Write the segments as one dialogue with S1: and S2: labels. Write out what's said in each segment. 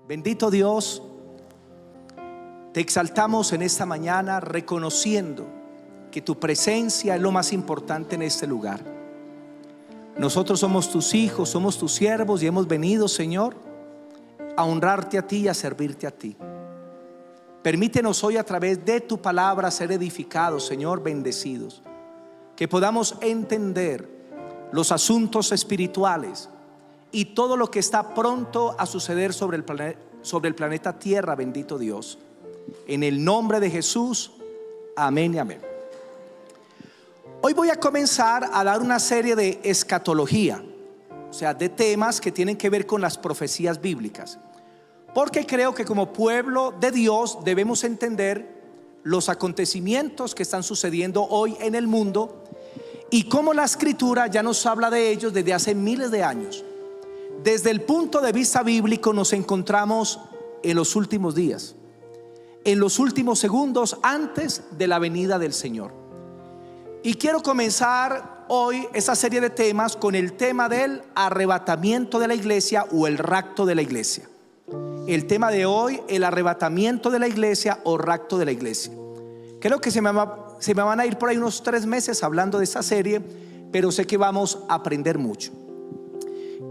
S1: Bendito Dios, te exaltamos en esta mañana reconociendo que tu presencia es lo más importante en este lugar. Nosotros somos tus hijos, somos tus siervos y hemos venido, Señor, a honrarte a ti y a servirte a ti. Permítenos hoy a través de tu palabra ser edificados, Señor, bendecidos. Que podamos entender los asuntos espirituales y todo lo que está pronto a suceder sobre el planeta Tierra, bendito Dios. En el nombre de Jesús, amén y amén. Hoy voy a comenzar a dar una serie de escatología, o sea, de temas que tienen que ver con las profecías bíblicas, porque creo que como pueblo de Dios debemos entender los acontecimientos que están sucediendo hoy en el mundo y cómo la Escritura ya nos habla de ellos desde hace miles de años. Desde el punto de vista bíblico nos encontramos en los últimos días, en los últimos segundos antes de la venida del Señor. Y quiero comenzar hoy esa serie de temas con el tema del arrebatamiento de la iglesia o el rapto de la iglesia. El tema de hoy, el arrebatamiento de la iglesia o rapto de la iglesia. Creo que se me van a ir por ahí unos 3 meses hablando de esa serie, pero sé que vamos a aprender mucho.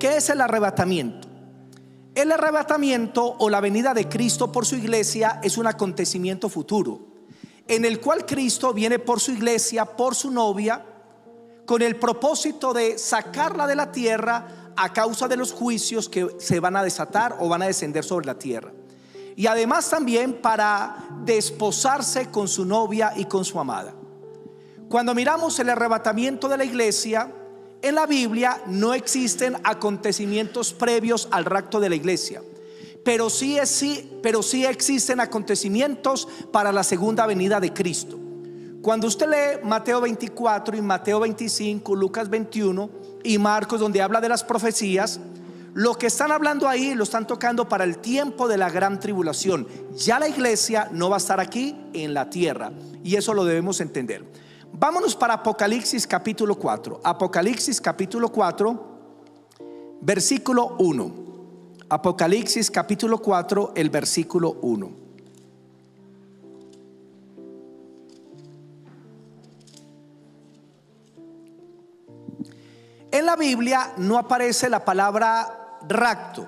S1: ¿Qué es el arrebatamiento? El arrebatamiento o la venida de Cristo por su iglesia es un acontecimiento futuro, en el cual Cristo viene por su iglesia, por su novia, con el propósito de sacarla de la tierra a causa de los juicios que se van a desatar o van a descender sobre la tierra. Y además también para desposarse con su novia y con su amada. Cuando miramos el arrebatamiento de la iglesia, en la Biblia no existen acontecimientos previos al rapto de la iglesia, pero sí existen acontecimientos para la segunda venida de Cristo. Cuando usted lee Mateo 24 y Mateo 25, Lucas 21 y Marcos, donde habla de las profecías, lo que están hablando ahí lo están tocando para el tiempo de la gran tribulación. Ya la iglesia no va a estar aquí en la tierra, y eso lo debemos entender. Vámonos para Apocalipsis capítulo 4. Apocalipsis capítulo 4, versículo 1. Apocalipsis capítulo 4, el versículo 1. En la Biblia no aparece la palabra rapto,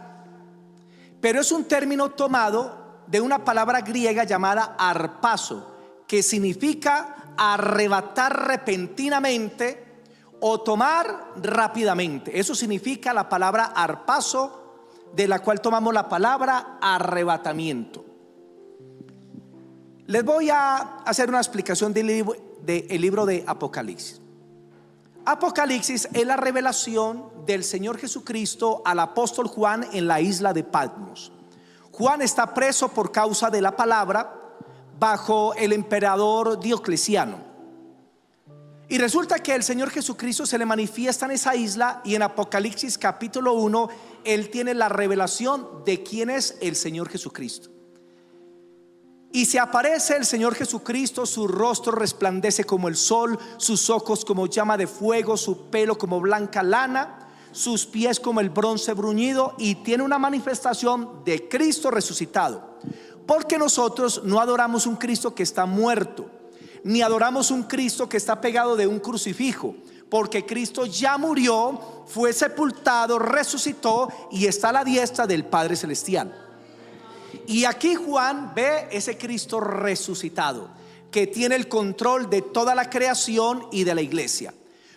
S1: pero es un término tomado de una palabra griega llamada arpazo, que significa arrebatar repentinamente o tomar rápidamente. Eso significa la palabra arpazo, de la cual tomamos la palabra arrebatamiento. Les voy a hacer una explicación del libro de Apocalipsis. Apocalipsis es la revelación del Señor Jesucristo al apóstol Juan en la isla de Patmos. Juan está preso por causa de la palabra bajo el emperador Diocleciano. Y resulta que el Señor Jesucristo se le manifiesta en esa isla, y en Apocalipsis capítulo 1 él tiene la revelación de quién es el Señor Jesucristo. Y se aparece el Señor Jesucristo, su rostro resplandece como el sol, sus ojos como llama de fuego, su pelo como blanca lana, sus pies como el bronce bruñido, y tiene una manifestación de Cristo resucitado. Porque nosotros no adoramos un Cristo que está muerto, ni adoramos un Cristo que está pegado de un crucifijo, porque Cristo ya murió, fue sepultado, resucitó y está a la diestra del Padre Celestial. Y aquí Juan ve ese Cristo resucitado, que tiene el control de toda la creación y de la iglesia.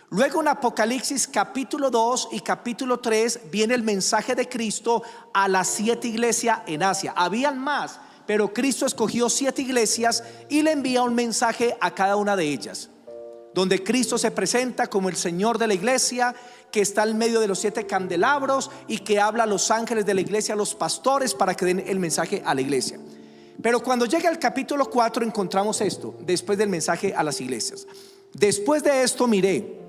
S1: Luego en Apocalipsis capítulo 2 y capítulo 3 viene el mensaje de Cristo a las 7 iglesias en Asia. Habían más, pero Cristo escogió 7 iglesias y le envía un mensaje a cada una de ellas, donde Cristo se presenta como el Señor de la iglesia, que está en medio de los 7 candelabros y que habla a los ángeles de la iglesia, a los pastores, para que den el mensaje a la iglesia. Pero cuando llega el capítulo 4 encontramos esto, después del mensaje a las iglesias. Después de esto miré,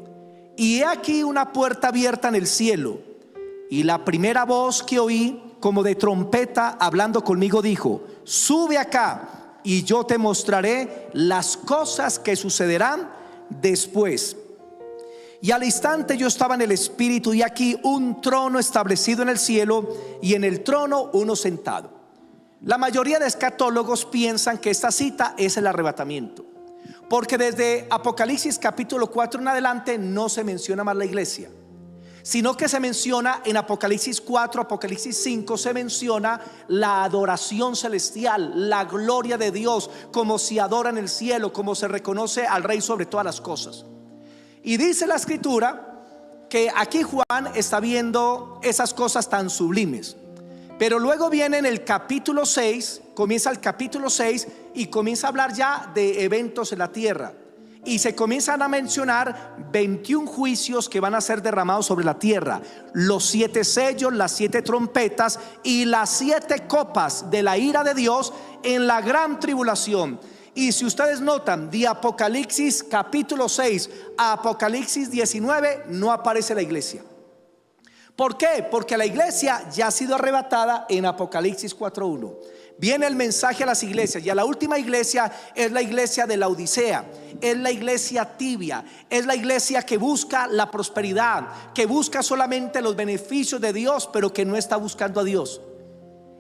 S1: y he aquí una puerta abierta en el cielo, y la primera voz que oí como de trompeta hablando conmigo dijo: sube acá y yo te mostraré las cosas que sucederán después. Y al instante yo estaba en el espíritu, y aquí un trono establecido en el cielo, y en el trono uno sentado. La mayoría de escatólogos piensan que esta cita es el arrebatamiento, porque desde Apocalipsis capítulo 4 en adelante no se menciona más la iglesia, sino que se menciona en Apocalipsis 4, Apocalipsis 5, se menciona la adoración celestial, la gloria de Dios, como se adora en el cielo, como se reconoce al Rey sobre todas las cosas. Y dice la escritura que aquí Juan está viendo esas cosas tan sublimes. Pero luego viene en el capítulo 6, comienza el capítulo 6 y comienza a hablar ya de eventos en la tierra. Y se comienzan a mencionar 21 juicios que van a ser derramados sobre la tierra, los 7 sellos, las 7 trompetas y las 7 copas de la ira de Dios en la gran tribulación. Y si ustedes notan, de Apocalipsis capítulo 6 a Apocalipsis 19 no aparece la iglesia. ¿Por qué? Porque la iglesia ya ha sido arrebatada en Apocalipsis 4:1. Viene el mensaje a las iglesias, y a la última iglesia es la iglesia de la Odisea, es la iglesia tibia, es la iglesia que busca la prosperidad, que busca solamente los beneficios de Dios, pero que no está buscando a Dios.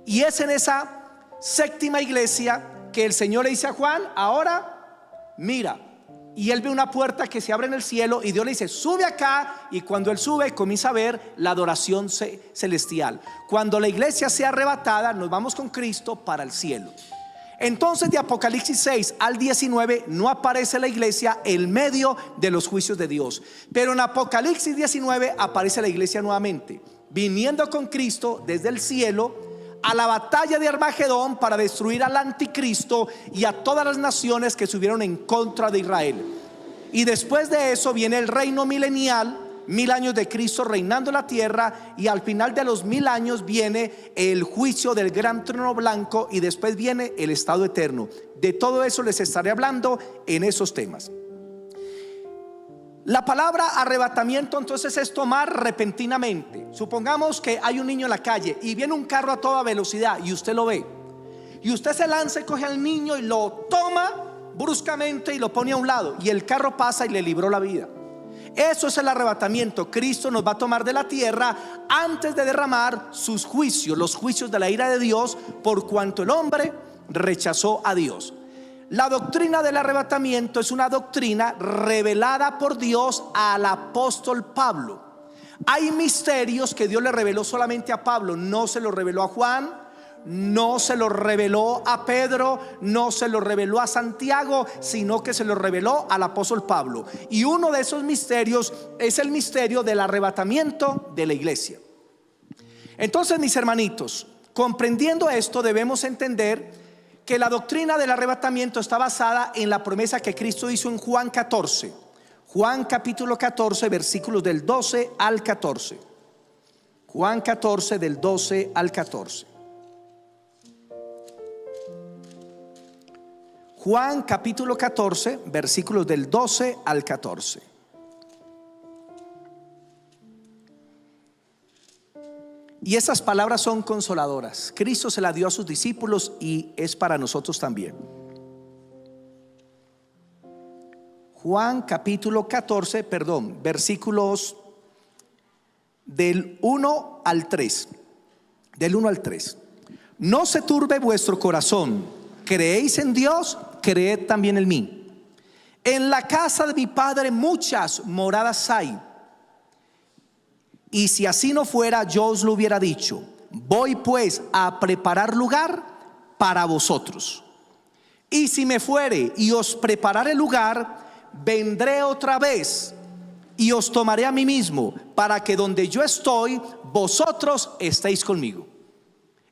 S1: Y es en esa séptima iglesia que el Señor le dice a Juan: ahora mira. Y él ve una puerta que se abre en el cielo, y Dios le dice: sube acá. Y cuando él sube, comienza a ver la adoración celestial. Cuando la iglesia sea arrebatada, nos vamos con Cristo para el cielo. Entonces de Apocalipsis 6 al 19 no aparece la iglesia en medio de los juicios de Dios. Pero en Apocalipsis 19 aparece la iglesia nuevamente, viniendo con Cristo desde el cielo a la batalla de Armagedón para destruir al anticristo y a todas las naciones que subieron en contra de Israel. Y después de eso viene el reino milenial, 1000 años de Cristo reinando la tierra, y al final de los 1000 años viene el juicio del gran trono blanco, y después viene el estado eterno. De todo eso les estaré hablando en esos temas. La palabra arrebatamiento entonces es tomar repentinamente. Supongamos que hay un niño en la calle y viene un carro a toda velocidad y usted lo ve, y usted se lanza y coge al niño y lo toma bruscamente y lo pone a un lado, y el carro pasa y le libró la vida. Eso es el arrebatamiento. Cristo nos va a tomar de la tierra antes de derramar sus juicios, los juicios de la ira de Dios, por cuanto el hombre rechazó a Dios. La doctrina del arrebatamiento es una doctrina revelada por Dios al apóstol Pablo. Hay misterios que Dios le reveló solamente a Pablo. No se los reveló a Juan, no se los reveló a Pedro, no se los reveló a Santiago, sino que se los reveló al apóstol Pablo. Y uno de esos misterios es el misterio del arrebatamiento de la iglesia. Entonces, mis hermanitos, comprendiendo esto, debemos entender que la doctrina del arrebatamiento está basada en la promesa que Cristo hizo en Juan 14. Juan capítulo 14, versículos del 12 al 14. Juan 14, del 12 al 14. Juan capítulo 14, versículos del 12 al 14. Y esas palabras son consoladoras. Cristo se las dio a sus discípulos y es para nosotros también. Juan capítulo 14, versículos del 1 al 3. Del 1 al 3. No se turbe vuestro corazón. Creéis en Dios, creed también en mí. En la casa de mi Padre muchas moradas hay. Y si así no fuera, yo os lo hubiera dicho. Voy pues a preparar lugar para vosotros. Y si me fuere y os preparare lugar, vendré otra vez y os tomaré a mí mismo, para que donde yo estoy, vosotros estéis conmigo.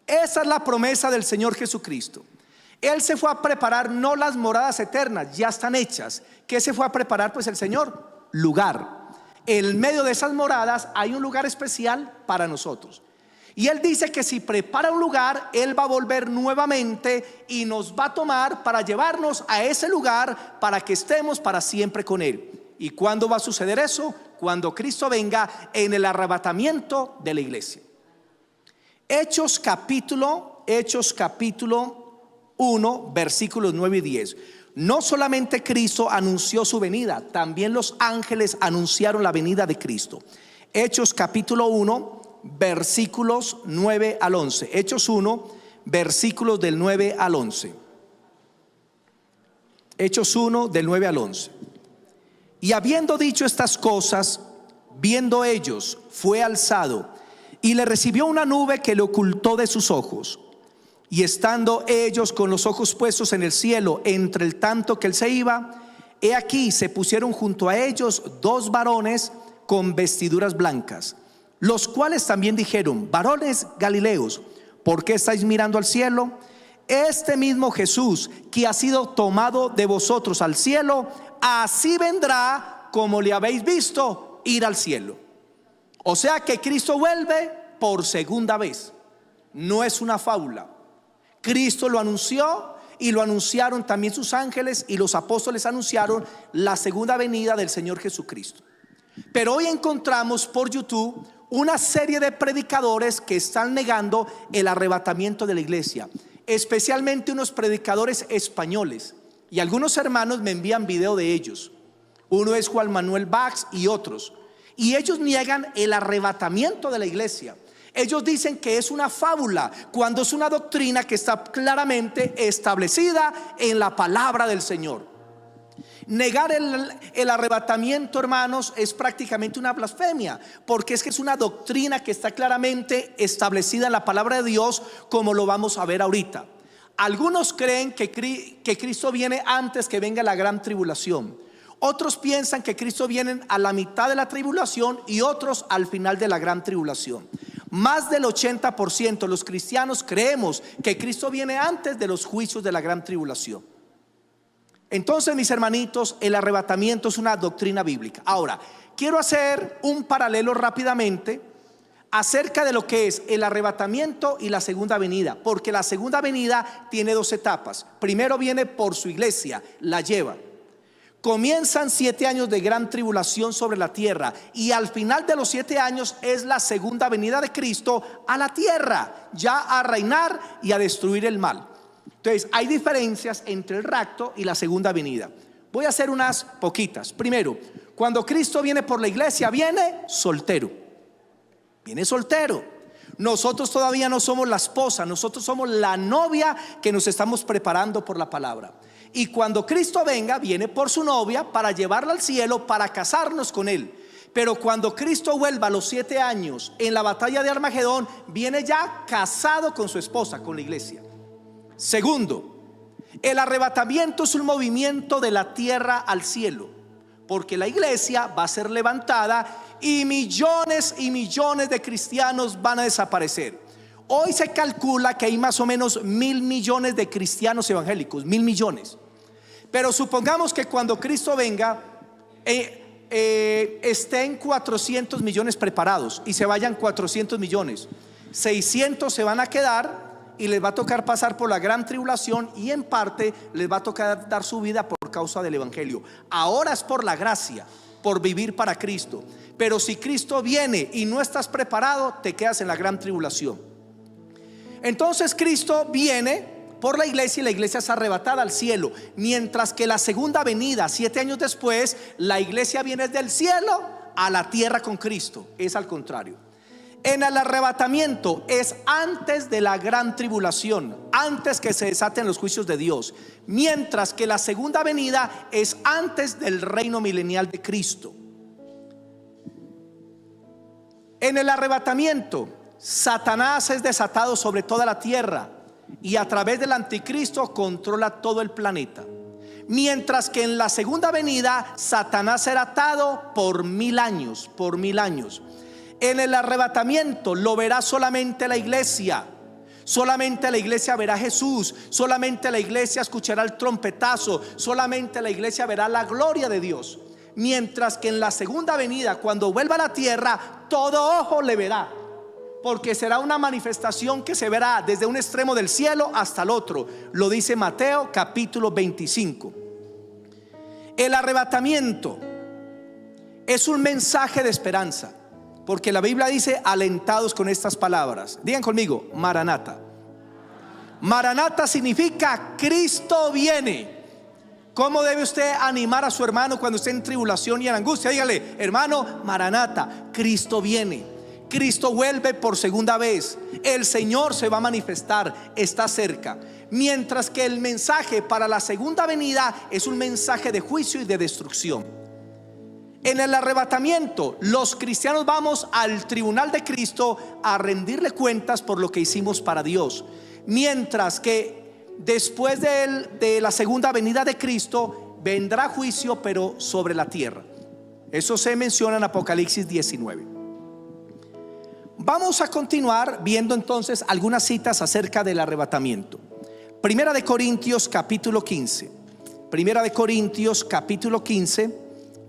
S1: Esa es la promesa del Señor Jesucristo. Él se fue a preparar no las moradas eternas, ya están hechas. ¿Qué se fue a preparar pues el Señor? Lugar. En medio de esas moradas hay un lugar especial para nosotros. Y Él dice que si prepara un lugar, Él va a volver nuevamente y nos va a tomar para llevarnos a ese lugar, para que estemos para siempre con Él. ¿Y cuándo va a suceder eso? Cuando Cristo venga en el arrebatamiento de la iglesia. Hechos capítulo 1, versículos 9 y 10. No solamente Cristo anunció su venida, también los ángeles anunciaron la venida de Cristo. Hechos capítulo 1, versículos 9 al 11. Hechos 1, versículos del 9 al 11. Hechos 1, del 9 al 11. Y habiendo dicho estas cosas, viendo ellos, fue alzado, y le recibió una nube que le ocultó de sus ojos. Y estando ellos con los ojos puestos en el cielo, entre el tanto que él se iba, he aquí se pusieron junto a ellos dos varones con vestiduras blancas, los cuales también dijeron: varones Galileos, ¿por qué estáis mirando al cielo? Este mismo Jesús que ha sido tomado de vosotros al cielo, así vendrá como le habéis visto ir al cielo. O sea que Cristo vuelve por segunda vez. No es una fábula. Cristo lo anunció, y lo anunciaron también sus ángeles, y los apóstoles anunciaron la segunda venida del Señor Jesucristo. Pero hoy encontramos por YouTube una serie de predicadores que están negando el arrebatamiento de la iglesia, especialmente unos predicadores españoles, y algunos hermanos me envían video de ellos. Uno es Juan Manuel Bax y otros, y ellos niegan el arrebatamiento de la iglesia. Ellos dicen que es una fábula, cuando es una doctrina que está claramente establecida en la palabra del Señor. Negar el arrebatamiento, hermanos, es prácticamente una blasfemia, porque es que es una doctrina que está claramente establecida en la palabra de Dios, como lo vamos a ver ahorita. Algunos creen que Cristo viene antes que venga la gran tribulación. Otros piensan que Cristo viene a la mitad de la tribulación, y otros al final de la gran tribulación. Más del 80% de los cristianos creemos que Cristo viene antes de los juicios de la gran tribulación. Entonces, mis hermanitos, el arrebatamiento es una doctrina bíblica. Ahora, quiero hacer un paralelo rápidamente acerca de lo que es el arrebatamiento y la segunda venida, porque la segunda venida tiene dos etapas. Primero viene por su iglesia, la lleva. Comienzan 7 años de gran tribulación sobre la tierra, y al final de los 7 años es la segunda venida de Cristo a la tierra, ya a reinar y a destruir el mal. Entonces hay diferencias entre el rapto y la segunda venida. Voy a hacer unas poquitas. Primero, cuando Cristo viene por la iglesia, viene soltero. Viene soltero. Nosotros todavía no somos la esposa, nosotros somos la novia que nos estamos preparando por la palabra. Y cuando Cristo venga, viene por su novia para llevarla al cielo, para casarnos con él. Pero cuando Cristo vuelva a los 7 años en la batalla de Armagedón, viene ya casado con su esposa, con la iglesia. Segundo, el arrebatamiento es un movimiento de la tierra al cielo, porque la iglesia va a ser levantada y millones de cristianos van a desaparecer. Hoy se calcula que hay más o menos 1.000 millones de cristianos evangélicos, 1.000 millones. Pero supongamos que cuando Cristo venga estén 400 millones preparados y se vayan 400 millones. 600 se van a quedar y les va a tocar pasar por la gran tribulación, y en parte les va a tocar dar su vida por causa del evangelio. Ahora es por la gracia, por vivir para Cristo. Pero si Cristo viene y no estás preparado, te quedas en la gran tribulación. Entonces Cristo viene por la iglesia, y la iglesia es arrebatada al cielo, mientras que la segunda venida, 7 años después, la iglesia viene del cielo a la tierra con Cristo. Es al contrario. En el arrebatamiento es antes de la gran tribulación, antes que se desaten los juicios de Dios, mientras que la segunda venida es antes del reino milenial de Cristo. En el arrebatamiento, Satanás es desatado sobre toda la tierra, y a través del anticristo controla todo el planeta. Mientras que en la segunda venida, Satanás será atado por 1000 años, por 1000 años. En el arrebatamiento lo verá solamente la iglesia. Solamente la iglesia verá a Jesús. Solamente la iglesia escuchará el trompetazo. Solamente la iglesia verá la gloria de Dios. Mientras que en la segunda venida, cuando vuelva a la tierra, todo ojo le verá, porque será una manifestación que se verá desde un extremo del cielo hasta el otro. Lo dice Mateo capítulo 25. El arrebatamiento es un mensaje de esperanza, porque la Biblia dice: alentados con estas palabras. Digan conmigo: Maranata. Maranata significa Cristo viene. ¿Cómo debe usted animar a su hermano cuando esté en tribulación y en angustia? Dígale: hermano, Maranata, Cristo viene. Cristo vuelve por segunda vez. El Señor se va a manifestar, está cerca. Mientras que el mensaje para la segunda venida es un mensaje de juicio y de destrucción. En el arrebatamiento, los cristianos vamos al tribunal de Cristo a rendirle cuentas por lo que hicimos para Dios. Mientras que después de la segunda venida de Cristo vendrá juicio, pero sobre la tierra. Eso se menciona en Apocalipsis 19. Vamos a continuar viendo entonces algunas citas acerca del arrebatamiento. Primera de Corintios capítulo 15. Primera de Corintios capítulo 15,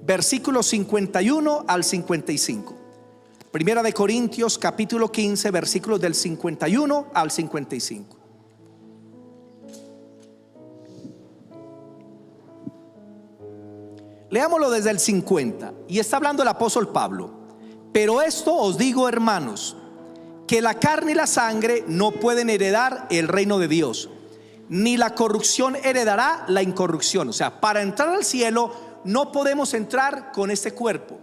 S1: versículos 51 al 55. Primera de Corintios capítulo 15, versículos del 51 al 55. Leámoslo desde el 50. Y está hablando el apóstol Pablo. Pero esto os digo, hermanos, que la carne y la sangre no pueden heredar el reino de Dios, ni la corrupción heredará la incorrupción. O sea, para entrar al cielo no podemos entrar con este cuerpo,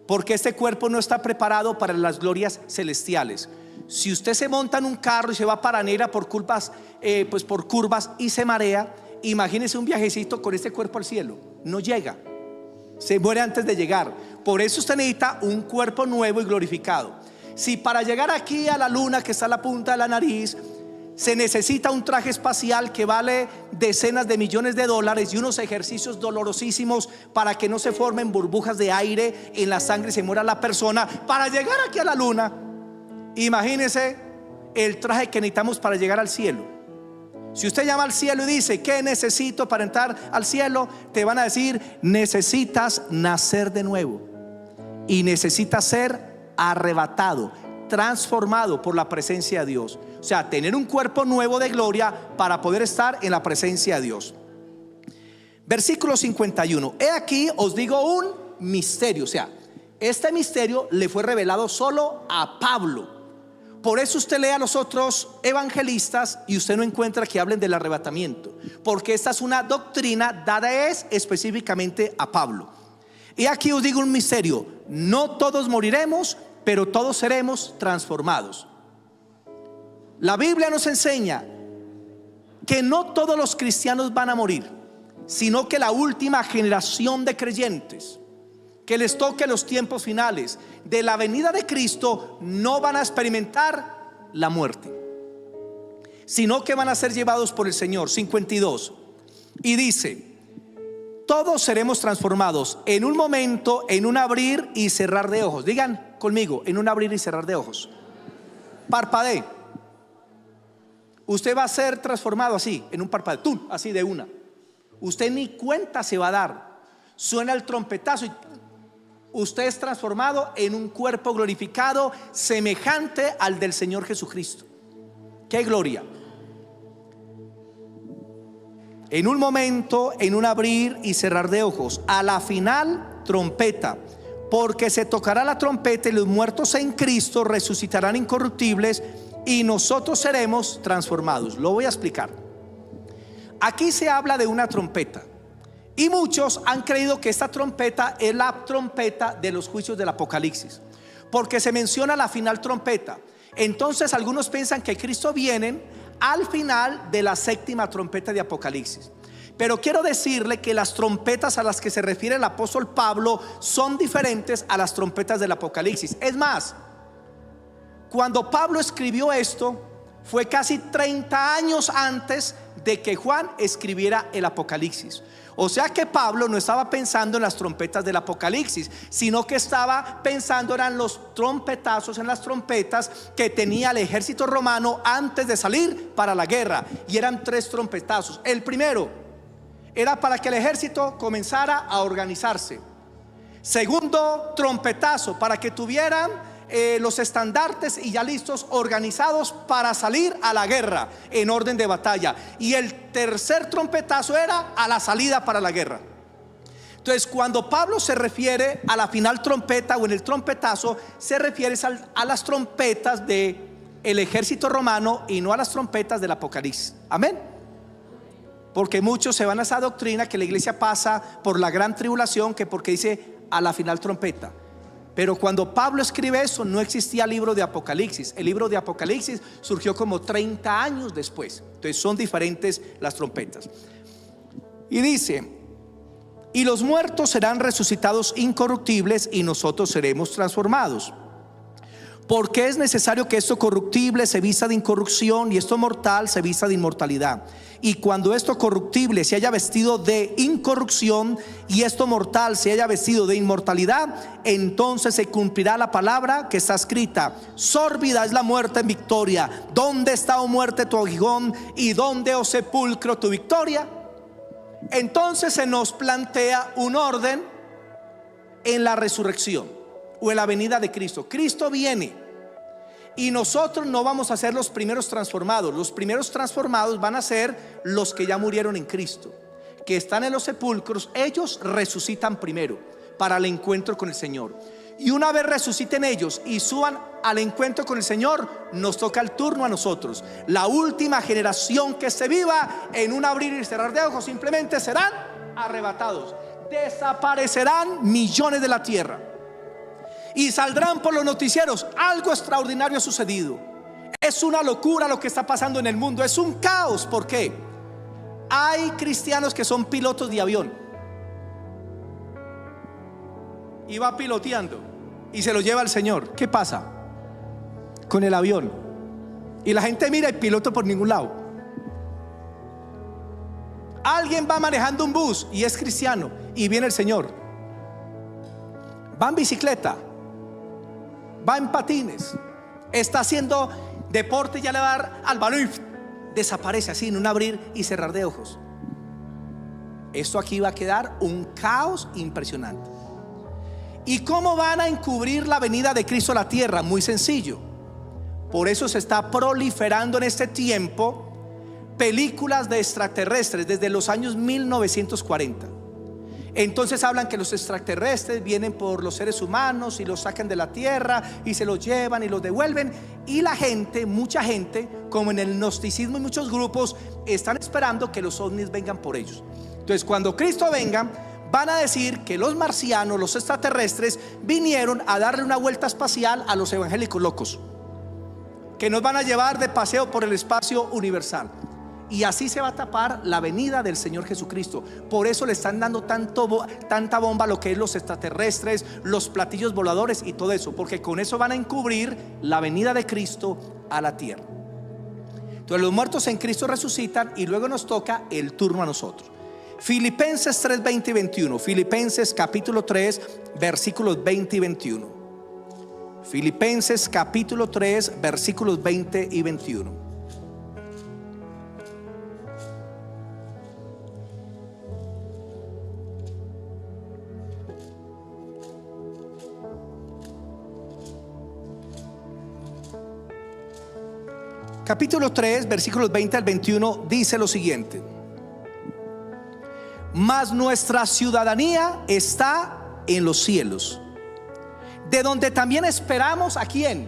S1: porque este cuerpo no está preparado para las glorias celestiales. Si usted se monta en un carro y se va para Nera por curvas y se marea, imagínese un viajecito con este cuerpo al cielo. No llega, se muere antes de llegar. Por eso usted necesita un cuerpo nuevo y glorificado. Si para llegar aquí a la luna, que está a la punta de la nariz, se necesita un traje espacial que vale decenas de millones de dólares y unos ejercicios dolorosísimos para que no se formen burbujas de aire en la sangre y se muera la persona, para llegar aquí a la luna, imagínese el traje que necesitamos para llegar al cielo. Si usted llama al cielo y dice: ¿qué necesito para entrar al cielo?, te van a decir: necesitas nacer de nuevo y necesitas ser arrebatado, transformado por la presencia de Dios. O sea, tener un cuerpo nuevo de gloria para poder estar en la presencia de Dios. Versículo 51. He aquí os digo un misterio. O sea, este misterio le fue revelado solo a Pablo. Por eso usted lee a los otros evangelistas y usted no encuentra que hablen del arrebatamiento, porque esta es una doctrina dada específicamente a Pablo. Y aquí os digo un misterio: no todos moriremos, pero todos seremos transformados. La Biblia nos enseña que no todos los cristianos van a morir, sino que la última generación de creyentes que les toque los tiempos finales de la venida de Cristo no van a experimentar la muerte, sino que van a ser llevados por el Señor. 52. Y dice: todos seremos transformados en un momento, en un abrir y cerrar de ojos. Digan conmigo: en un abrir y cerrar de ojos. Parpadee. Usted va a ser transformado así, en un parpadeo, ¡tum!, así de una. Usted ni cuenta se va a dar. Suena el trompetazo y usted es transformado en un cuerpo glorificado, semejante al del Señor Jesucristo. ¡Qué gloria! En un momento, en un abrir y cerrar de ojos, a la final trompeta, porque se tocará la trompeta y los muertos en Cristo resucitarán incorruptibles y nosotros seremos transformados. Lo voy a explicar. Aquí se habla de una trompeta y muchos han creído que esta trompeta es la trompeta de los juicios del Apocalipsis, porque se menciona la final trompeta. Entonces algunos piensan que Cristo viene al final de la séptima trompeta de Apocalipsis. Pero quiero decirle que las trompetas a las que se refiere el apóstol Pablo son diferentes a las trompetas del Apocalipsis. Es más, cuando Pablo escribió esto, fue casi 30 años antes de que Juan escribiera el Apocalipsis. O sea que Pablo no estaba pensando en las trompetas del Apocalipsis, sino que estaba pensando en los trompetazos, en las trompetas que tenía el ejército romano antes de salir para la guerra. Y eran 3 trompetazos. El primero era para que el ejército comenzara a organizarse. Segundo trompetazo, para que tuvieran los estandartes y ya listos, organizados para salir a la guerra en orden de batalla. Y el tercer trompetazo era a la salida para la guerra. Entonces, cuando Pablo se refiere a la final trompeta o en el trompetazo, se refiere a las trompetas del ejército romano y no a las trompetas del Apocalipsis. Amén. Porque muchos se van a esa doctrina que la iglesia pasa por la gran tribulación, que porque dice a la final trompeta. Pero cuando Pablo escribe eso, no existía el libro de Apocalipsis. El libro de Apocalipsis surgió como 30 años después. Entonces son diferentes las trompetas. Y dice: y los muertos serán resucitados incorruptibles, y nosotros seremos transformados. Porque es necesario que esto corruptible se vista de incorrupción, y esto mortal se vista de inmortalidad. Y cuando esto corruptible se haya vestido de incorrupción, y esto mortal se haya vestido de inmortalidad, entonces se cumplirá la palabra que está escrita: sórbida es la muerte en victoria. ¿Dónde está, oh muerte, tu aguijón? ¿Y dónde, oh sepulcro, tu victoria? Entonces se nos plantea un orden en la resurrección o en la venida de Cristo. Cristo viene y nosotros no vamos a ser los primeros transformados. Los primeros transformados van a ser los que ya murieron en Cristo, que están en los sepulcros. Ellos resucitan primero para el encuentro con el Señor. Y una vez resuciten ellos y suban al encuentro con el Señor, nos toca el turno a nosotros. La última generación que se viva, en un abrir y cerrar de ojos, simplemente serán arrebatados. Desaparecerán millones de la tierra y saldrán por los noticieros: algo extraordinario ha sucedido. Es una locura lo que está pasando en el mundo, es un caos. ¿Por qué? Hay cristianos que son pilotos de avión y va piloteando y se lo lleva al Señor. ¿Qué pasa con el avión? Y la gente mira, el piloto por ningún lado. Alguien va manejando un bus y es cristiano y viene el Señor. Va en bicicleta, va en patines, está haciendo deporte y ya le va a dar al balón y desaparece así en un abrir y cerrar de ojos. Esto aquí va a quedar un caos impresionante. ¿Y cómo van a encubrir la venida de Cristo a la tierra? Muy sencillo. Por eso se está proliferando en este tiempo películas de extraterrestres desde los años 1940. Entonces hablan que los extraterrestres vienen por los seres humanos y los sacan de la tierra y se los llevan y los devuelven. Y la gente, mucha gente, como en el gnosticismo y muchos grupos, están esperando que los ovnis vengan por ellos. Entonces cuando Cristo venga, van a decir que los marcianos, los extraterrestres, vinieron a darle una vuelta espacial a los evangélicos locos, que nos van a llevar de paseo por el espacio universal. Y así se va a tapar la venida del Señor Jesucristo. Por eso le están dando tanta bomba a lo que es los extraterrestres, los platillos voladores y todo eso, porque con eso van a encubrir la venida de Cristo a la tierra. Entonces los muertos en Cristo resucitan y luego nos toca el turno a nosotros. Filipenses 3, 20 y 21. Filipenses capítulo 3, versículos 20 y 21. Filipenses capítulo 3, versículos 20 y 21. Capítulo 3, versículos 20 al 21 dice lo siguiente: mas nuestra ciudadanía está en los cielos, de donde también esperamos ¿a quién?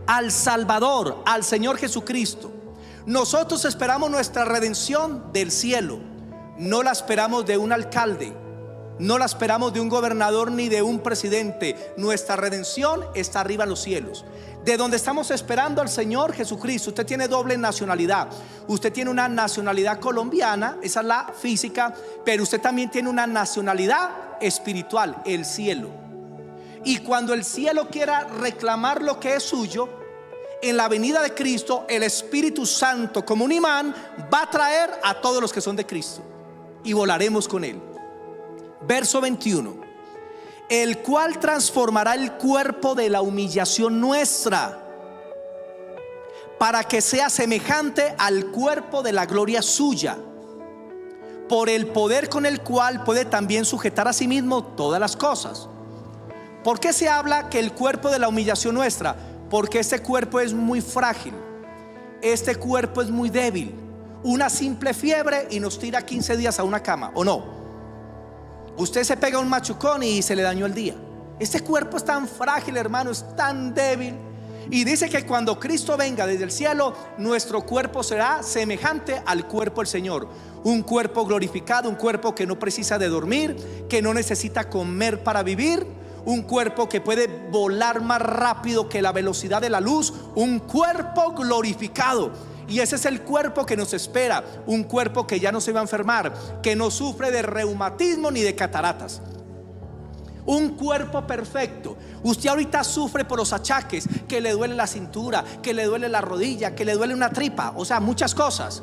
S1: Al Salvador, al Señor Jesucristo. Nosotros esperamos nuestra redención del cielo. No la esperamos de un alcalde, no la esperamos de un gobernador ni de un presidente. Nuestra redención está arriba en los cielos, de donde estamos esperando al Señor Jesucristo. Usted tiene doble nacionalidad. Usted tiene una nacionalidad colombiana, esa es la física, pero usted también tiene una nacionalidad espiritual, el cielo. Y cuando el cielo quiera reclamar lo que es suyo, en la venida de Cristo, el Espíritu Santo, como un imán, va a traer a todos los que son de Cristo y volaremos con él. Verso 21: el cual transformará el cuerpo de la humillación nuestra, para que sea semejante al cuerpo de la gloria suya, por el poder con el cual puede también sujetar a sí mismo todas las cosas. ¿Por qué se habla que el cuerpo de la humillación nuestra? Porque este cuerpo es muy frágil, este cuerpo es muy débil. Una simple fiebre y nos tira 15 días a una cama, ¿o no? Usted se pega un machucón y se le dañó el día. Este cuerpo es tan frágil, hermano, es tan débil. Y dice que cuando Cristo venga desde el cielo, nuestro cuerpo será semejante al cuerpo del Señor. Un cuerpo glorificado, un cuerpo que no precisa de dormir, que no necesita comer para vivir, un cuerpo que puede volar más rápido que la velocidad de la luz, un cuerpo glorificado. Y ese es el cuerpo que nos espera, un cuerpo que ya no se va a enfermar, que no sufre de reumatismo ni de cataratas. Un cuerpo perfecto. Usted ahorita sufre por los achaques, que le duele la cintura, que le duele la rodilla, que le duele una tripa, o sea, muchas cosas.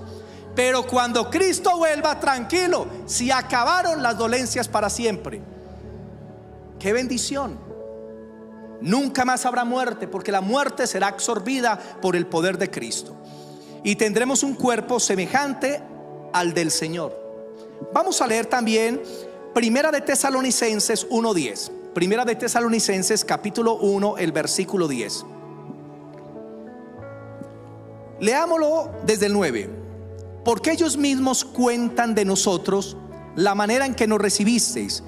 S1: Pero cuando Cristo vuelva, tranquilo, si acabaron las dolencias para siempre. ¡Qué bendición! Nunca más habrá muerte, porque la muerte será absorbida por el poder de Cristo. Y tendremos un cuerpo semejante al del Señor. Vamos a leer también Primera de Tesalonicenses 1:10. Primera de Tesalonicenses capítulo 1, el versículo 10. Leámoslo desde el 9. Porque ellos mismos cuentan de nosotros la manera en que nos recibisteis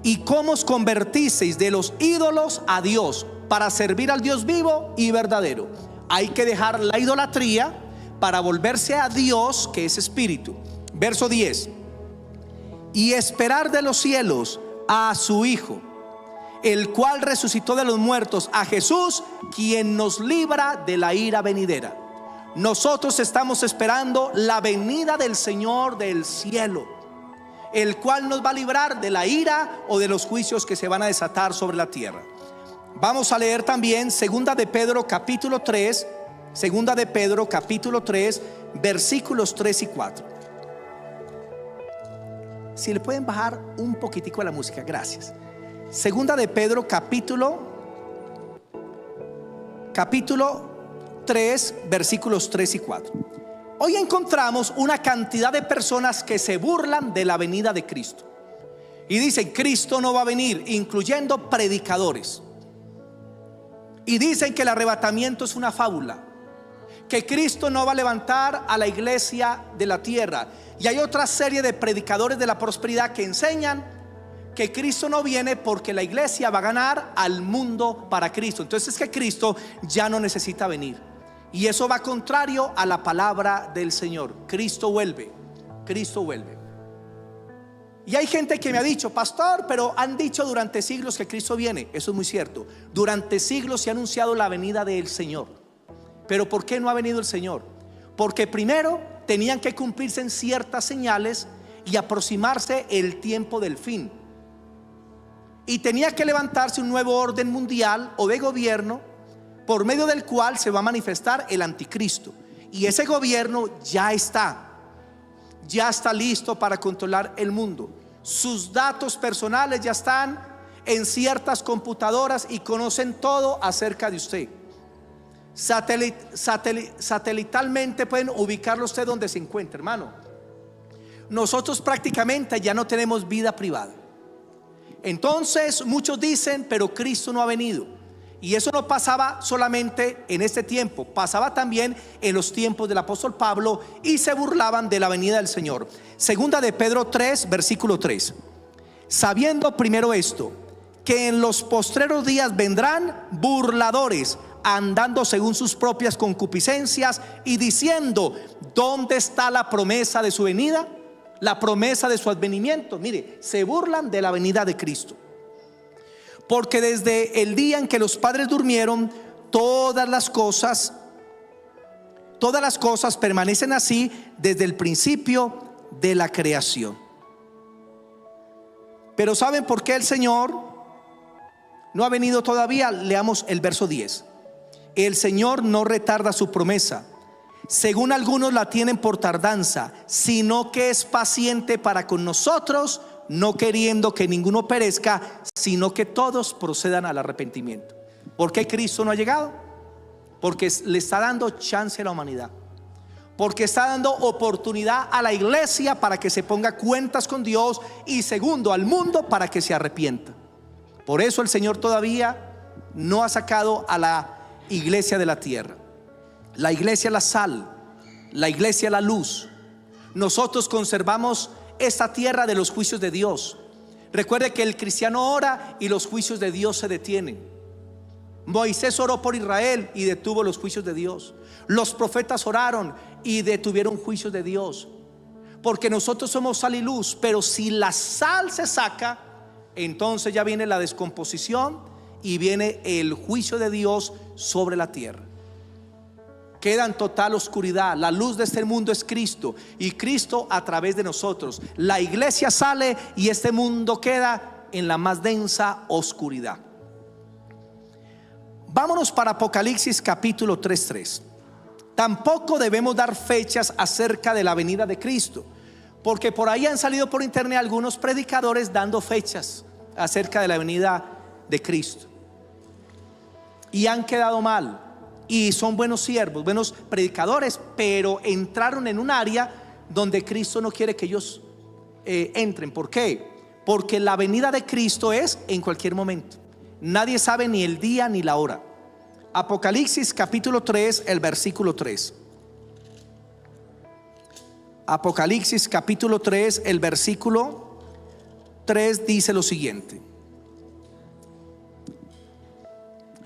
S1: y cómo os convertisteis de los ídolos a Dios para servir al Dios vivo y verdadero. Hay que dejar la idolatría para volverse a Dios, que es espíritu. Verso 10. Y esperar de los cielos a su Hijo, el cual resucitó de los muertos, a Jesús, quien nos libra de la ira venidera. Nosotros estamos esperando la venida del Señor del cielo, el cual nos va a librar de la ira o de los juicios que se van a desatar sobre la tierra. Vamos a leer también Segunda de Pedro capítulo 3, Segunda de Pedro capítulo 3, versículos 3 y 4. Si le pueden bajar un poquitico a la música, gracias. Segunda de Pedro capítulo 3, versículos 3 y 4. Hoy encontramos una cantidad de personas que se burlan de la venida de Cristo y dicen: Cristo no va a venir, incluyendo predicadores. Y dicen que el arrebatamiento es una fábula, que Cristo no va a levantar a la iglesia de la tierra. Y hay otra serie de predicadores de la prosperidad que enseñan que Cristo no viene porque la iglesia va a ganar al mundo para Cristo. Entonces es que Cristo ya no necesita venir. Y eso va contrario a la palabra del Señor. Cristo vuelve, Cristo vuelve. Y hay gente que me ha dicho: pastor, pero han dicho durante siglos que Cristo viene. Eso es muy cierto. Durante siglos se ha anunciado la venida del Señor. Pero ¿por qué no ha venido el Señor? Porque primero tenían que cumplirse en ciertas señales y aproximarse el tiempo del fin. Y tenía que levantarse un nuevo orden mundial o de gobierno, por medio del cual se va a manifestar el anticristo. Y ese gobierno ya está listo para controlar el mundo. Sus datos personales ya están en ciertas computadoras y conocen todo acerca de usted. Satelitalmente pueden ubicarlo usted donde se encuentre, hermano. Nosotros prácticamente ya no tenemos vida privada. Entonces muchos dicen: pero Cristo no ha venido. Y eso no pasaba solamente en este tiempo, pasaba también en los tiempos del apóstol Pablo, y se burlaban de la venida del Señor. Segunda de Pedro 3, versículo 3. Sabiendo primero esto, que en los postreros días vendrán burladores, andando según sus propias concupiscencias y diciendo: ¿dónde está la promesa de su venida? La promesa de su advenimiento. Mire, se burlan de la venida de Cristo. Porque desde el día en que los padres durmieron, todas las cosas permanecen así desde el principio de la creación. Pero ¿saben por qué el Señor no ha venido todavía? Leamos el verso 10. El Señor no retarda su promesa, según algunos la tienen por tardanza, sino que es paciente para con nosotros, no queriendo que ninguno perezca, sino que todos procedan al arrepentimiento. ¿Por qué Cristo no ha llegado? Porque le está dando chance a la humanidad, porque está dando oportunidad a la iglesia para que se ponga cuentas con Dios, y segundo, al mundo para que se arrepienta. Por eso el Señor todavía no ha sacado a la iglesia de la tierra. La iglesia es la sal, la iglesia es la luz. Nosotros conservamos esta tierra de los juicios de Dios. Recuerde que el cristiano ora y los juicios de Dios se detienen. Moisés oró por Israel y detuvo los juicios de Dios. Los profetas oraron y detuvieron juicios de Dios. Porque nosotros somos sal y luz. Pero si la sal se saca, entonces ya viene la descomposición y viene el juicio de Dios sobre la tierra. Queda en total oscuridad. La luz de este mundo es Cristo, y Cristo a través de nosotros. La iglesia sale y este mundo queda en la más densa oscuridad. Vámonos para Apocalipsis capítulo 3:3. Tampoco debemos dar fechas acerca de la venida de Cristo, porque por ahí han salido por internet algunos predicadores dando fechas acerca de la venida de Cristo, y han quedado mal. Y son buenos siervos, buenos predicadores, pero entraron en un área donde Cristo no quiere que ellos entren. ¿Por qué? Porque la venida de Cristo es en cualquier momento. Nadie sabe ni el día ni la hora. Apocalipsis capítulo 3, el versículo 3. Apocalipsis capítulo 3, el versículo 3 dice lo siguiente: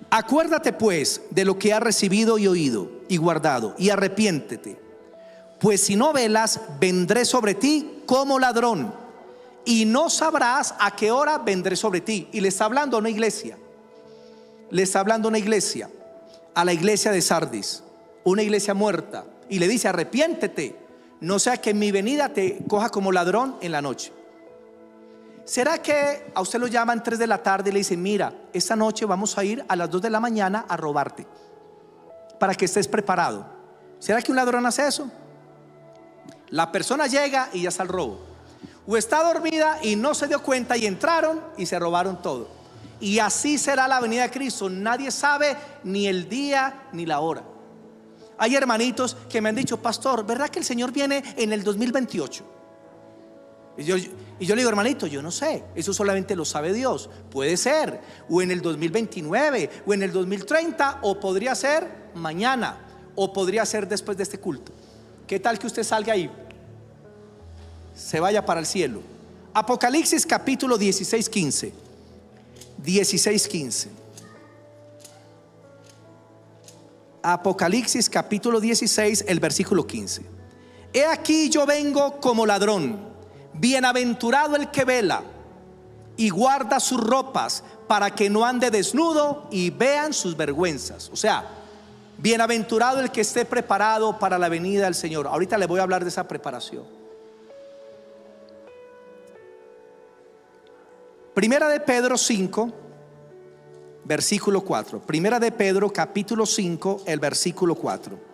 S1: acuérdate pues de lo que has recibido y oído y guardado, y arrepiéntete, pues si no velas, vendré sobre ti como ladrón, y no sabrás a qué hora vendré sobre ti. Y le está hablando a una iglesia, le está hablando a una iglesia, a la iglesia de Sardis, una iglesia muerta, y le dice: arrepiéntete, no sea que mi venida te coja como ladrón en la noche. ¿Será que a usted lo llaman 3 de la tarde y le dicen: mira, esta noche vamos a ir a las 2 de la mañana a robarte, para que estés preparado? ¿Será que un ladrón hace eso? La persona llega y ya está el robo, o está dormida y no se dio cuenta y entraron y se robaron todo. Y así será la venida de Cristo. Nadie sabe ni el día ni la hora. Hay hermanitos que me han dicho: pastor, ¿verdad que el Señor viene en el 2028? Y yo le digo: hermanito, yo no sé, eso solamente lo sabe Dios. Puede ser, o en el 2029, o en el 2030, o podría ser mañana, o podría ser después de este culto. ¿Qué tal que usted salga ahí, se vaya para el cielo? Apocalipsis capítulo 16:15. 16:15. Apocalipsis capítulo 16, el versículo 15. He aquí yo vengo como ladrón. Bienaventurado el que vela y guarda sus ropas, para que no ande desnudo y vean sus vergüenzas. O sea, bienaventurado el que esté preparado para la venida del Señor. Ahorita le voy a hablar de esa preparación. Primera de Pedro 5, versículo 4. Primera de Pedro capítulo 5, el versículo 4.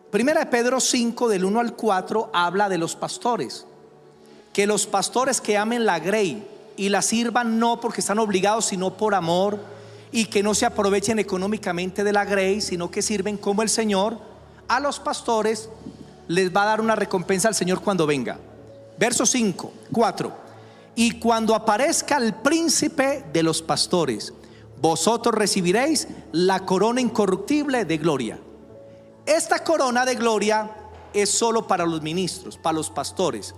S1: Primera de Pedro 5 del 1 al 4 habla de los pastores. Que los pastores que amen la grey y la sirvan no porque están obligados, sino por amor, y que no se aprovechen económicamente de la grey, sino que sirven como el Señor. A los pastores les va a dar una recompensa al Señor cuando venga. Verso 5, 4. Y cuando aparezca el príncipe de los pastores, vosotros recibiréis la corona incorruptible de gloria. Esta corona de gloria es solo para los ministros, para los pastores,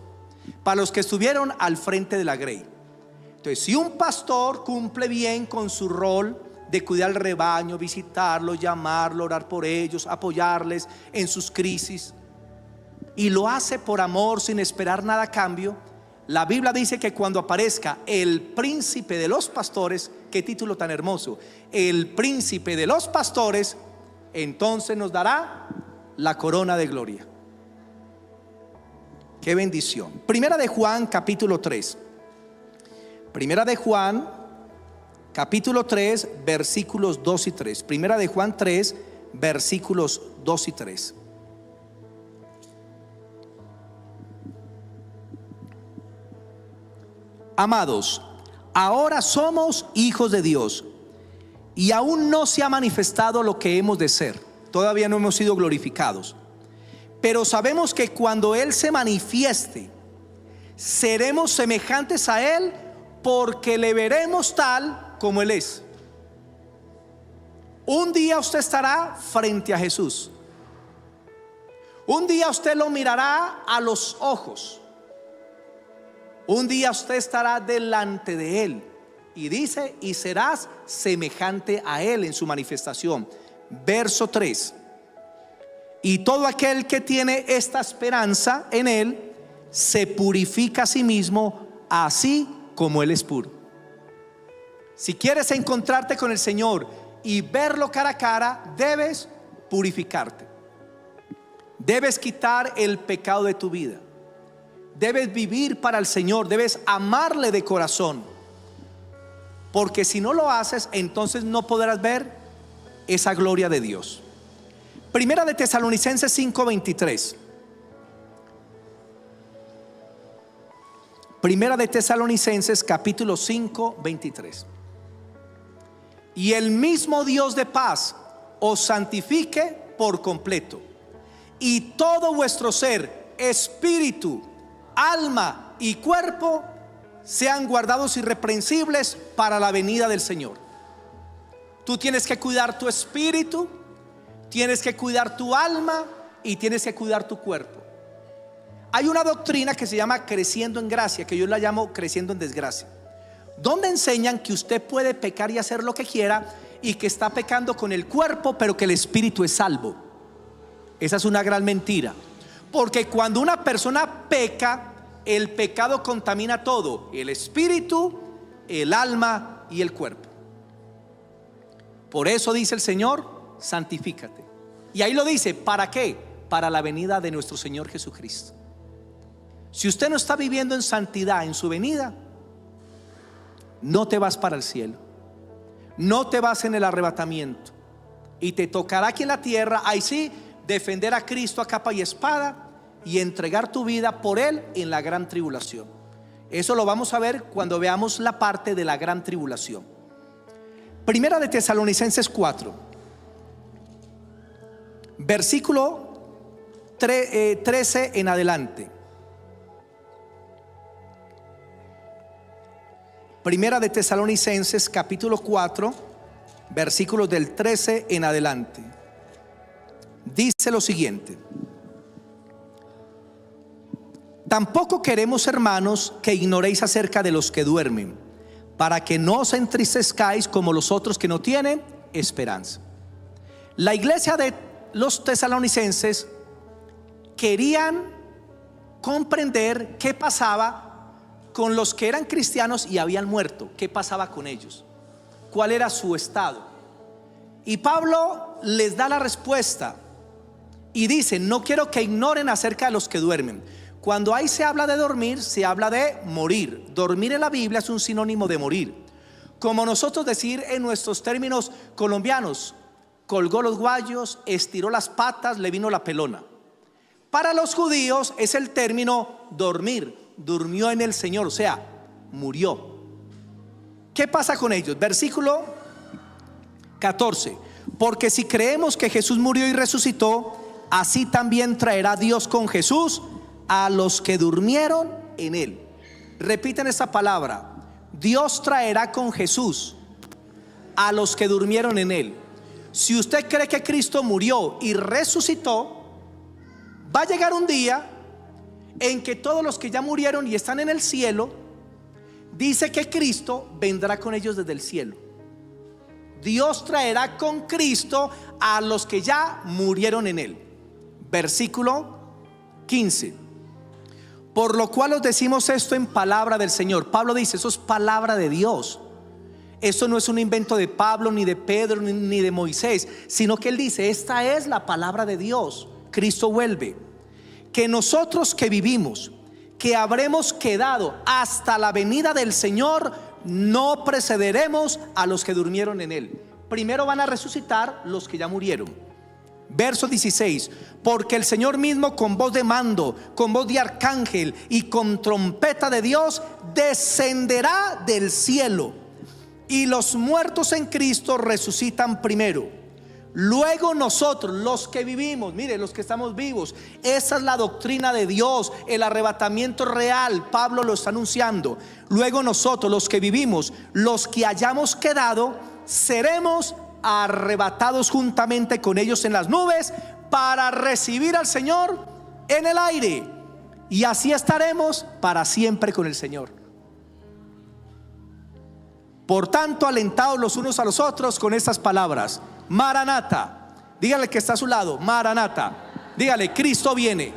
S1: para los que estuvieron al frente de la grey. Entonces, si un pastor cumple bien con su rol de cuidar el rebaño, visitarlo, llamarlo, orar por ellos, apoyarles en sus crisis, y lo hace por amor, sin esperar nada a cambio, la Biblia dice que cuando aparezca el príncipe de los pastores, qué título tan hermoso, el príncipe de los pastores, entonces nos dará la corona de gloria. Qué bendición. Primera de Juan capítulo 3. Primera de Juan capítulo 3 versículos 2 y 3. Primera de Juan 3 versículos 2 y 3. Amados, ahora somos hijos de Dios, y aún no se ha manifestado lo que hemos de ser. Todavía no hemos sido glorificados, pero sabemos que cuando Él se manifieste, seremos semejantes a Él, porque le veremos tal como Él es. Un día usted estará frente a Jesús. Un día usted lo mirará a los ojos. Un día usted estará delante de Él. Y dice: y serás semejante a Él en su manifestación. Verso 3. Y todo aquel que tiene esta esperanza en Él se purifica a sí mismo, así como Él es puro. Si quieres encontrarte con el Señor y verlo cara a cara, debes purificarte. Debes quitar el pecado de tu vida. Debes vivir para el Señor, debes amarle de corazón. Porque si no lo haces, entonces no podrás ver esa gloria de Dios. Primera de Tesalonicenses 5:23. Primera de Tesalonicenses capítulo 5:23. Y el mismo Dios de paz os santifique por completo, y todo vuestro ser, espíritu, alma y cuerpo sean guardados irreprensibles para la venida del Señor. Tú tienes que cuidar tu espíritu, tienes que cuidar tu alma y tienes que cuidar tu cuerpo. Hay una doctrina que se llama creciendo en gracia, que yo la llamo creciendo en desgracia, donde enseñan que usted puede pecar y hacer lo que quiera, y que está pecando con el cuerpo, pero que el espíritu es salvo. Esa es una gran mentira, porque cuando una persona peca, el pecado contamina todo: el espíritu, el alma y el cuerpo. Por eso dice el Señor: santifícate. Y ahí lo dice, ¿para qué? Para la venida de nuestro Señor Jesucristo. Si usted no está viviendo en santidad en su venida, no te vas para el cielo, no te vas en el arrebatamiento, y te tocará aquí en la tierra, ahí sí, defender a Cristo a capa y espada y entregar tu vida por Él en la gran tribulación. Eso lo vamos a ver cuando veamos la parte de la gran tribulación. Primera de Tesalonicenses 4, versículo 13 en adelante. Primera de Tesalonicenses capítulo 4, versículos del 13 en adelante. Dice lo siguiente: tampoco queremos, hermanos, que ignoréis acerca de los que duermen, para que no os entristezcáis como los otros que no tienen esperanza. La iglesia de los tesalonicenses querían comprender qué pasaba con los que eran cristianos y habían muerto. ¿Qué pasaba con ellos? ¿Cuál era su estado? Y Pablo les da la respuesta y dice: no quiero que ignoren acerca de los que duermen. Cuando ahí se habla de dormir, se habla de morir. Dormir en la Biblia es un sinónimo de morir. Como nosotros decir en nuestros términos colombianos: colgó los guayos, estiró las patas, le vino la pelona. Para los judíos es el término dormir. Durmió en el Señor, o sea, murió. ¿Qué pasa con ellos? Versículo 14: porque si creemos que Jesús murió y resucitó, así también traerá Dios con Jesús a los que durmieron en Él. Repiten esta palabra: Dios traerá con Jesús a los que durmieron en Él. Si usted cree que Cristo murió y resucitó, va a llegar un día en que todos los que ya murieron y están en el cielo, dice que Cristo vendrá con ellos desde el cielo. Dios traerá con Cristo a los que ya murieron en Él. Versículo 15: por lo cual os decimos esto en palabra del Señor. Pablo dice: eso es palabra de Dios. Esto no es un invento de Pablo, ni de Pedro, ni de Moisés, sino que él dice: esta es la palabra de Dios. Cristo vuelve. Que nosotros que vivimos, que habremos quedado hasta la venida del Señor, no precederemos a los que durmieron en Él. Primero van a resucitar los que ya murieron. Verso 16: porque el Señor mismo, con voz de mando, con voz de arcángel y con trompeta de Dios, descenderá del cielo, y los muertos en Cristo resucitan primero. Luego nosotros, los que vivimos, mire, los que estamos vivos, esa es la doctrina de Dios, el arrebatamiento real. Pablo lo está anunciando. Luego nosotros, los que vivimos, los que hayamos quedado, seremos arrebatados juntamente con ellos en las nubes para recibir al Señor en el aire, y así estaremos para siempre con el Señor. Por tanto, alentados los unos a los otros con estas palabras: Maranata. Dígale que está a su lado: Maranata. Dígale: Cristo viene.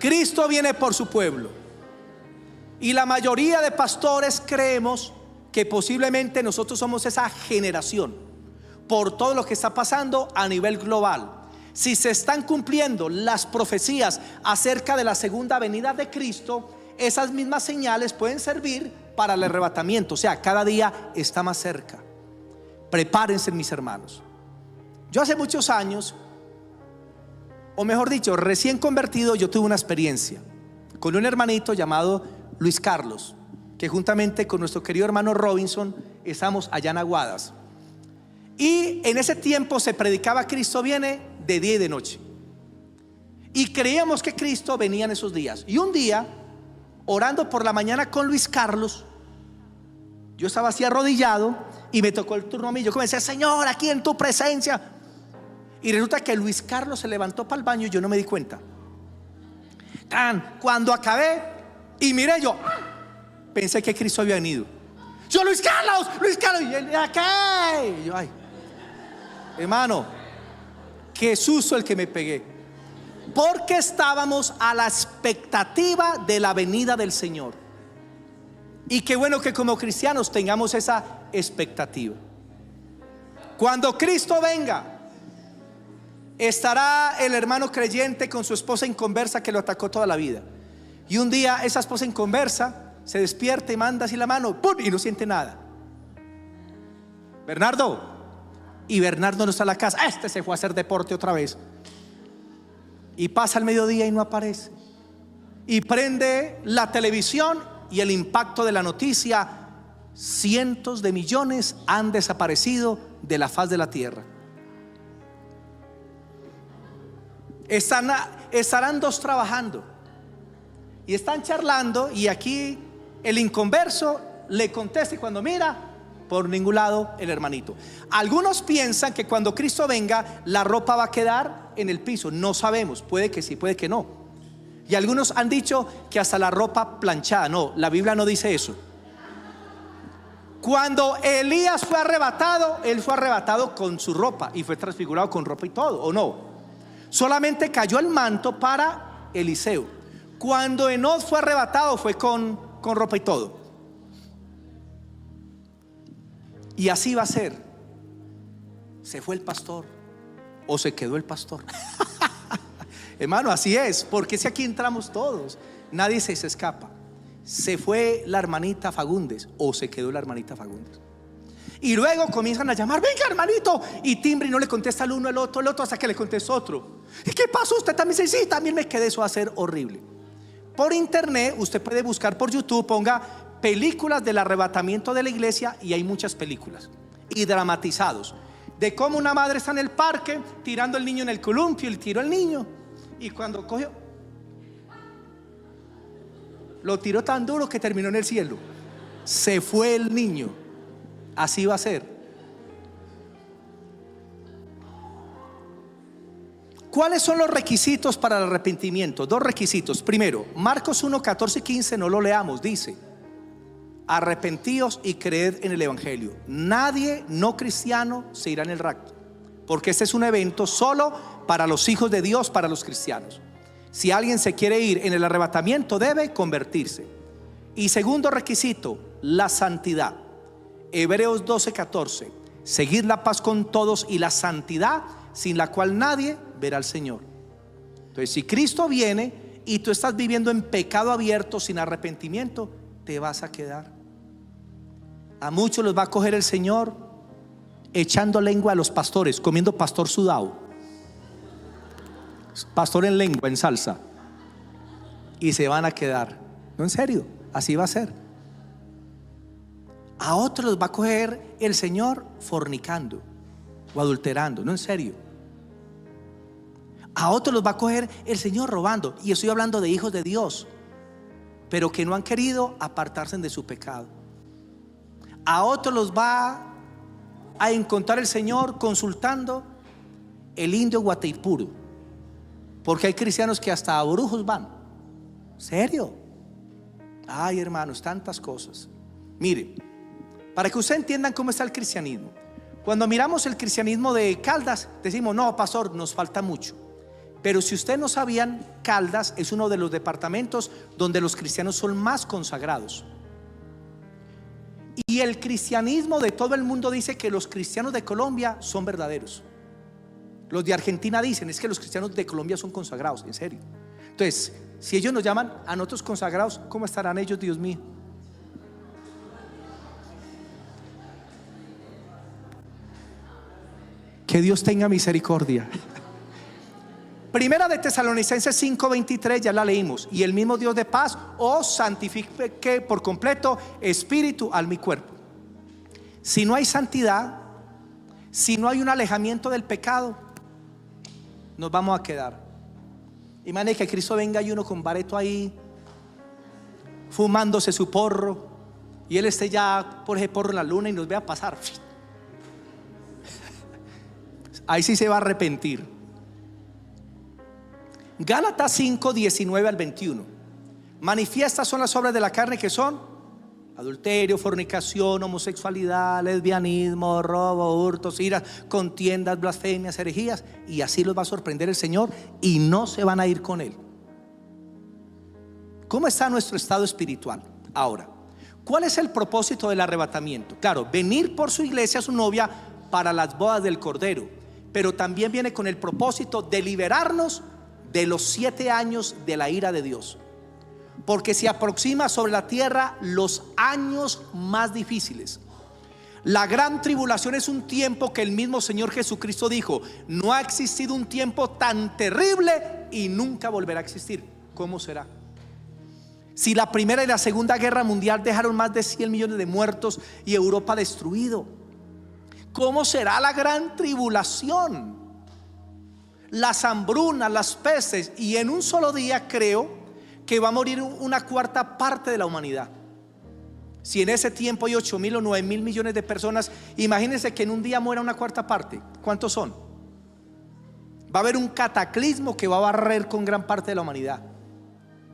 S1: Cristo viene por su pueblo. Y la mayoría de pastores creemos que posiblemente nosotros somos esa generación, por todo lo que está pasando a nivel global. Si se están cumpliendo las profecías acerca de la segunda venida de Cristo, esas mismas señales pueden servir para el arrebatamiento. O sea, cada día está más cerca. Prepárense, mis hermanos. Yo hace muchos años, o mejor dicho, recién convertido, yo tuve una experiencia con un hermanito llamado Luis Carlos, que juntamente con nuestro querido hermano Robinson estamos allá en Aguadas. Y en ese tiempo se predicaba Cristo viene de día y de noche, y creíamos que Cristo venía en esos días. Y un día, orando por la mañana con Luis Carlos, yo estaba así arrodillado y me tocó el turno a mí. Yo comencé: Señor, aquí en tu presencia. Y resulta que Luis Carlos se levantó para el baño y yo no me di cuenta. Cuando acabé y miré, yo pensé que Cristo había venido. Yo: Luis Carlos, y él: ¿qué? Y yo: ay, hermano, qué susto el que me pegué, porque estábamos a la expectativa de la venida del Señor. Y qué bueno que como cristianos tengamos esa expectativa. Cuando Cristo venga, estará el hermano creyente con su esposa inconversa que lo atacó toda la vida. Y un día esa esposa inconversa se despierta y manda así la mano, ¡pum!, y no siente nada. Bernardo. Y Bernardo no está en la casa. Este se fue a hacer deporte otra vez. Y pasa el mediodía y no aparece. Y prende la televisión y el impacto de la noticia: cientos de millones han desaparecido de la faz de la tierra. Estarán dos trabajando y están charlando, y aquí el inconverso le contesta, y cuando mira, por ningún lado el hermanito. Algunos piensan que cuando Cristo venga la ropa va a quedar en el piso. No sabemos, puede que sí, puede que no. Y algunos han dicho que hasta la ropa planchada. No, la Biblia no dice eso. Cuando Elías fue arrebatado, él fue arrebatado con su ropa y fue transfigurado con ropa y todo, ¿o no? Solamente cayó el manto para Eliseo. Cuando Enoc fue arrebatado fue con ropa y todo. Y así va a ser. ¿Se fue el pastor o se quedó el pastor? Hermano, así es, porque si aquí entramos todos, nadie se escapa. ¿Se fue la hermanita Fagundes o se quedó la hermanita Fagundes? Y luego comienzan a llamar: venga, hermanito, y timbre, y no le contesta el uno, el otro, hasta que le contesta otro. ¿Y qué pasó? Usted también dice: sí, también me quedé. Eso va a ser horrible. Por internet usted puede buscar, por YouTube, ponga películas del arrebatamiento de la iglesia, y hay muchas películas y dramatizados de cómo una madre está en el parque tirando el niño en el columpio, y tiró al niño, y cuando cogió, lo tiró tan duro que terminó en el cielo. Se fue el niño. Así va a ser. ¿Cuáles son los requisitos para el arrepentimiento? Dos requisitos. Primero, Marcos 1, 14 y 15, no lo leamos, dice: arrepentíos y creed en el evangelio. Nadie no cristiano se irá en el rapto, porque este es un evento solo para los hijos de Dios, para los cristianos. Si alguien se quiere ir en el arrebatamiento, debe convertirse. Y segundo requisito, la santidad. Hebreos 12, 14: seguid la paz con todos y la santidad, sin la cual nadie verá al Señor. Entonces, si Cristo viene y tú estás viviendo en pecado abierto, sin arrepentimiento, te vas a quedar. A muchos los va a coger el Señor echando lengua a los pastores, comiendo pastor sudado, pastor en lengua, en salsa, y se van a quedar. No, en serio, así va a ser. A otros los va a coger el Señor fornicando o adulterando. No, en serio. A otros los va a coger el Señor robando. Y estoy hablando de hijos de Dios, pero que no han querido apartarse de su pecado. A otros los va a encontrar el Señor consultando el indio Guataipuro, porque hay cristianos que hasta a brujos van. ¿Serio? Ay, hermanos, tantas cosas. Mire, para que ustedes entiendan cómo está el cristianismo. Cuando miramos el cristianismo de Caldas, decimos: no, pastor, nos falta mucho. Pero si ustedes no sabían, Caldas es uno de los departamentos donde los cristianos son más consagrados. Y el cristianismo de todo el mundo dice que los cristianos de Colombia son verdaderos. Los de Argentina dicen es que los cristianos de Colombia son consagrados, en serio. Entonces, si ellos nos llaman a nosotros consagrados, ¿cómo estarán ellos, Dios mío? Que Dios tenga misericordia. Primera de Tesalonicenses 5:23 ya la leímos. Y el mismo Dios de paz os santifique por completo, espíritu, alma y cuerpo. Si no hay santidad, si no hay un alejamiento del pecado, nos vamos a quedar. Imagínate que Cristo venga y uno con bareto ahí, fumándose su porro, y Él esté ya por ese porro en la luna y nos vea pasar. Ahí sí se va a arrepentir. Gálatas 5:19 al 21. Manifiestas son las obras de la carne, que son adulterio, fornicación, homosexualidad, lesbianismo, robo, hurtos, iras, contiendas, blasfemias, herejías. Y así los va a sorprender el Señor y no se van a ir con Él. ¿Cómo está nuestro estado espiritual ahora? ¿Cuál es el propósito del arrebatamiento? Claro, venir por su iglesia, su novia, para las bodas del Cordero. Pero también viene con el propósito de liberarnos de los 7 años de la ira de Dios. Porque se aproxima sobre la tierra los años más difíciles. La gran tribulación es un tiempo que el mismo Señor Jesucristo dijo: no ha existido un tiempo tan terrible y nunca volverá a existir. ¿Cómo será? Si la primera y la segunda guerra mundial dejaron más de 100 millones de muertos y Europa destruido, ¿cómo será la gran tribulación? Las hambrunas, las pestes, y en un solo día creo que va a morir una cuarta parte de la humanidad. Si en ese tiempo hay 8.000 o 9.000 millones de personas, imagínense que en un día muera una cuarta parte. ¿Cuántos son? Va a haber un cataclismo que va a barrer con gran parte de la humanidad.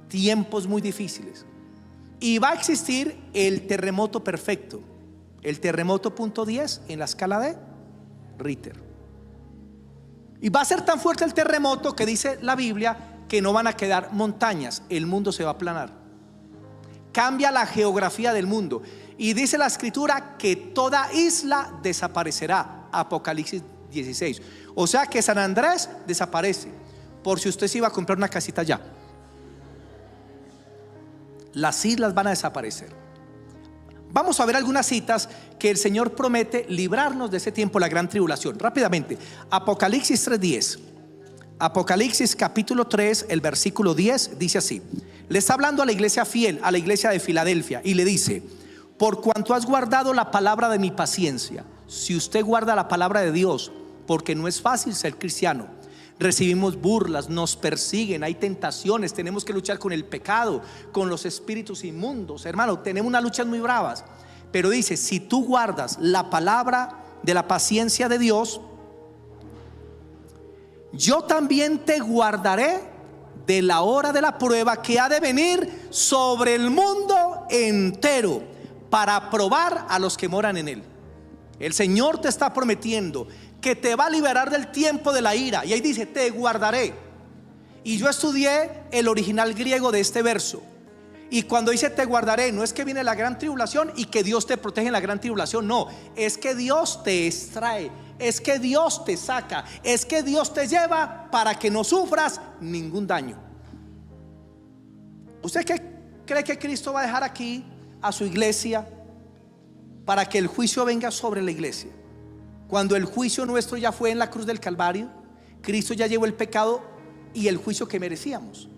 S1: Tiempos muy difíciles. Y va a existir el terremoto perfecto, el terremoto .10 en la escala de Richter. Y va a ser tan fuerte el terremoto que dice la Biblia que no van a quedar montañas, el mundo se va a aplanar. Cambia la geografía del mundo. Y dice la escritura que toda isla desaparecerá. Apocalipsis 16. O sea que San Andrés desaparece. Por si usted se iba a comprar una casita allá, las islas van a desaparecer. Vamos a ver algunas citas que el Señor promete librarnos de ese tiempo, la gran tribulación. Rápidamente, Apocalipsis 3:10. Apocalipsis capítulo 3, el versículo 10 dice así. Le está hablando a la iglesia fiel, a la iglesia de Filadelfia, y le dice: por cuanto has guardado la palabra de mi paciencia. Si usted guarda la palabra de Dios, porque no es fácil ser cristiano. Recibimos burlas, nos persiguen, hay tentaciones, tenemos que luchar con el pecado, con los espíritus inmundos. Hermano, tenemos unas luchas muy bravas. Pero dice: si tú guardas la palabra de la paciencia de Dios, yo también te guardaré de la hora de la prueba que ha de venir sobre el mundo entero, para probar a los que moran en él. El Señor te está prometiendo que te va a liberar del tiempo de la ira. Y ahí dice: te guardaré. Y yo estudié el original griego de este verso. Y cuando dice te guardaré, no es que viene la gran tribulación y que Dios te protege en la gran tribulación. No, es que Dios te extrae, es que Dios te saca, es que Dios te lleva para que no sufras ningún daño. ¿Usted qué cree que Cristo va a dejar aquí a su iglesia para que el juicio venga sobre la iglesia? Cuando el juicio nuestro ya fue en la cruz del Calvario, Cristo ya llevó el pecado y el juicio que merecíamos.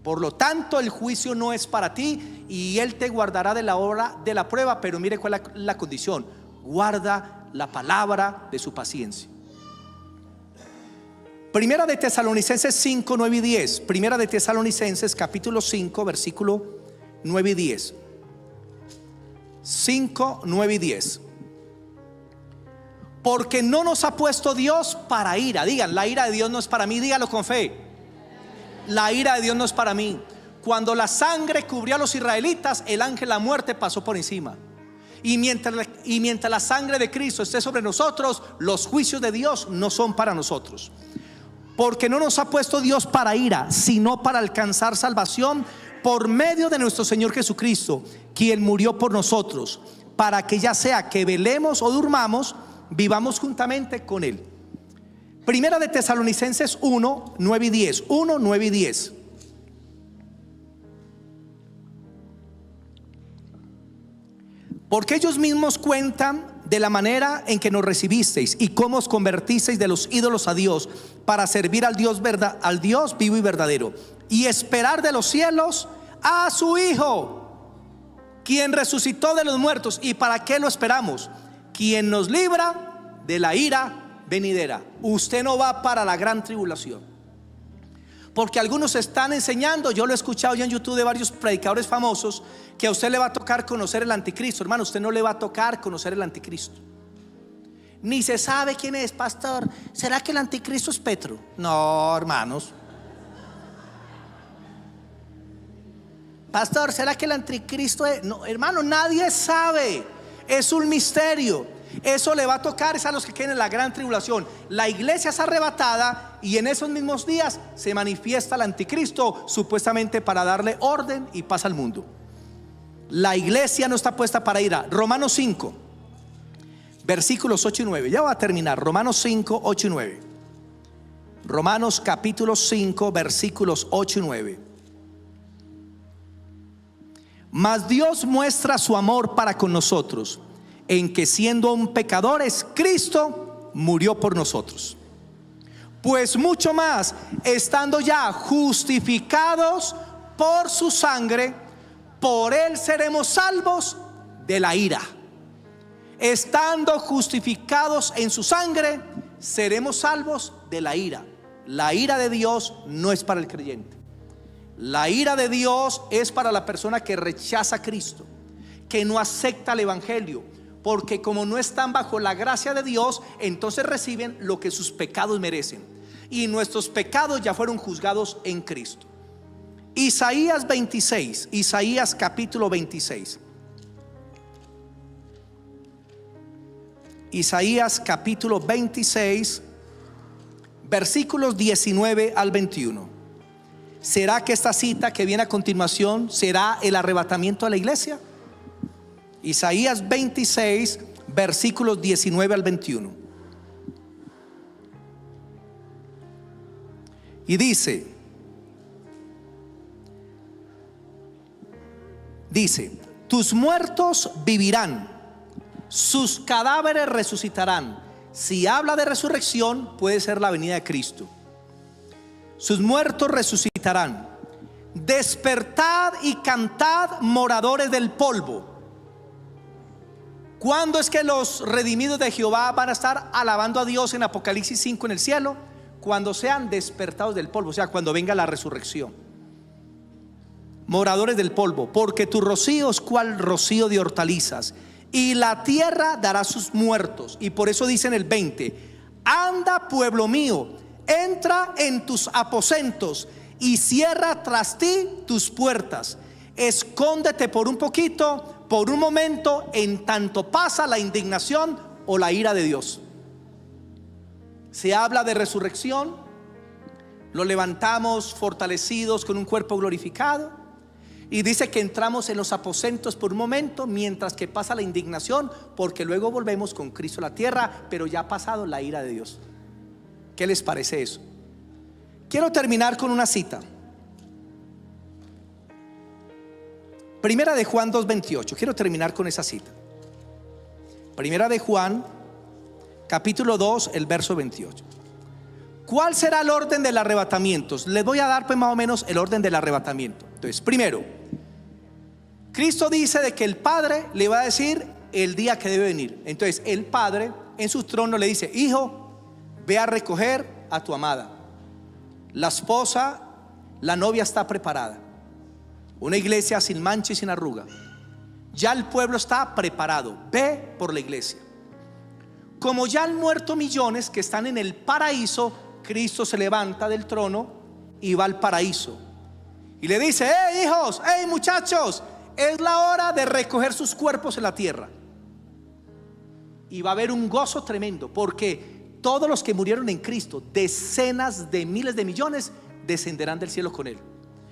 S1: Por lo tanto, el juicio no es para ti, y Él te guardará de la hora de la prueba. Pero mire cuál es la condición: guarda la palabra de su paciencia. Primera de Tesalonicenses 5, 9 y 10. Primera de Tesalonicenses capítulo 5, versículo 9 y 10. 5, 9 y 10. Porque no nos ha puesto Dios para ira. Digan: la ira de Dios no es para mí. Dígalo con fe: la ira de Dios no es para mí. Cuando la sangre cubrió a los israelitas, el ángel de la muerte pasó por encima. Y mientras la sangre de Cristo esté sobre nosotros, los juicios de Dios no son para nosotros. Porque no nos ha puesto Dios para ira, sino para alcanzar salvación por medio de nuestro Señor Jesucristo, quien murió por nosotros, para que ya sea que velemos o durmamos, vivamos juntamente con Él. Primera de Tesalonicenses 1, 9 y 10. 1, 9 y 10. Porque ellos mismos cuentan de la manera en que nos recibisteis y cómo os convertisteis de los ídolos a Dios, para servir al Dios vivo y verdadero, y esperar de los cielos a su Hijo, quien resucitó de los muertos. ¿Y para qué lo esperamos? Quien nos libra de la ira venidera. Usted no va para la gran tribulación, porque algunos están enseñando, yo lo he escuchado ya en YouTube de varios predicadores famosos, que a usted le va a tocar conocer el anticristo. Hermano, usted no le va a tocar conocer el anticristo. Ni se sabe quién es, pastor. ¿Será que el anticristo es Petro? No, hermanos. Pastor, ¿será que el anticristo es? No, hermano, nadie sabe. Es un misterio. Eso le va a tocar es a los que queden en la gran tribulación. La iglesia es arrebatada y en esos mismos días se manifiesta el anticristo, supuestamente para darle orden y paz al mundo. La iglesia no está puesta para ira. Romanos 5, versículos 8 y 9. Ya va a terminar. Romanos 5, 8 y 9. Romanos capítulo 5, versículos 8 y 9. Mas Dios muestra su amor para con nosotros, en que siendo aún pecadores, Cristo murió por nosotros. Pues mucho más, estando ya justificados por su sangre, por Él seremos salvos de la ira. Estando justificados en su sangre, seremos salvos de la ira. La ira de Dios no es para el creyente. La ira de Dios es para la persona que rechaza a Cristo, que no acepta el evangelio, porque como no están bajo la gracia de Dios, entonces reciben lo que sus pecados merecen, y nuestros pecados ya fueron juzgados en Cristo. Isaías 26, Isaías capítulo 26. Isaías capítulo 26, versículos 19 al 21. ¿Será que esta cita que viene a continuación será el arrebatamiento de la iglesia? Isaías 26, versículos 19 al 21. Y dice: tus muertos vivirán, sus cadáveres resucitarán. Si habla de resurrección, puede ser la venida de Cristo. Sus muertos resucitarán. Despertad y cantad, moradores del polvo. ¿Cuándo es que los redimidos de Jehová van a estar alabando a Dios en Apocalipsis 5 en el cielo? Cuando sean despertados del polvo, o sea, cuando venga la resurrección. Moradores del polvo, porque tu rocío es cual rocío de hortalizas, y la tierra dará sus muertos. Y por eso dice en el 20: anda, pueblo mío, entra en tus aposentos y cierra tras ti tus puertas. Escóndete por un poquito, por un momento, en tanto pasa la indignación o la ira de Dios. Se habla de resurrección, lo levantamos fortalecidos con un cuerpo glorificado, y dice que entramos en los aposentos por un momento mientras que pasa la indignación, porque luego volvemos con Cristo a la tierra, pero ya ha pasado la ira de Dios. ¿Qué les parece eso? Quiero terminar con una cita. Primera de Juan 2:28. Quiero terminar con esa cita. Primera de Juan capítulo 2, el verso 28. ¿Cuál será el orden del arrebatamiento? Les voy a dar pues más o menos el orden del arrebatamiento. Entonces, primero, Cristo dice de que el Padre le va a decir el día que debe venir. Entonces el Padre en su trono le dice: hijo, ve a recoger a tu amada. La esposa, la novia está preparada. Una iglesia sin mancha y sin arruga. Ya el pueblo está preparado. Ve por la iglesia. Como ya han muerto millones que están en el paraíso, Cristo se levanta del trono y va al paraíso y le dice: hey hijos, hey muchachos, es la hora de recoger sus cuerpos en la tierra. Y va a haber un gozo tremendo, porque todos los que murieron en Cristo, decenas de miles de millones, descenderán del cielo con Él.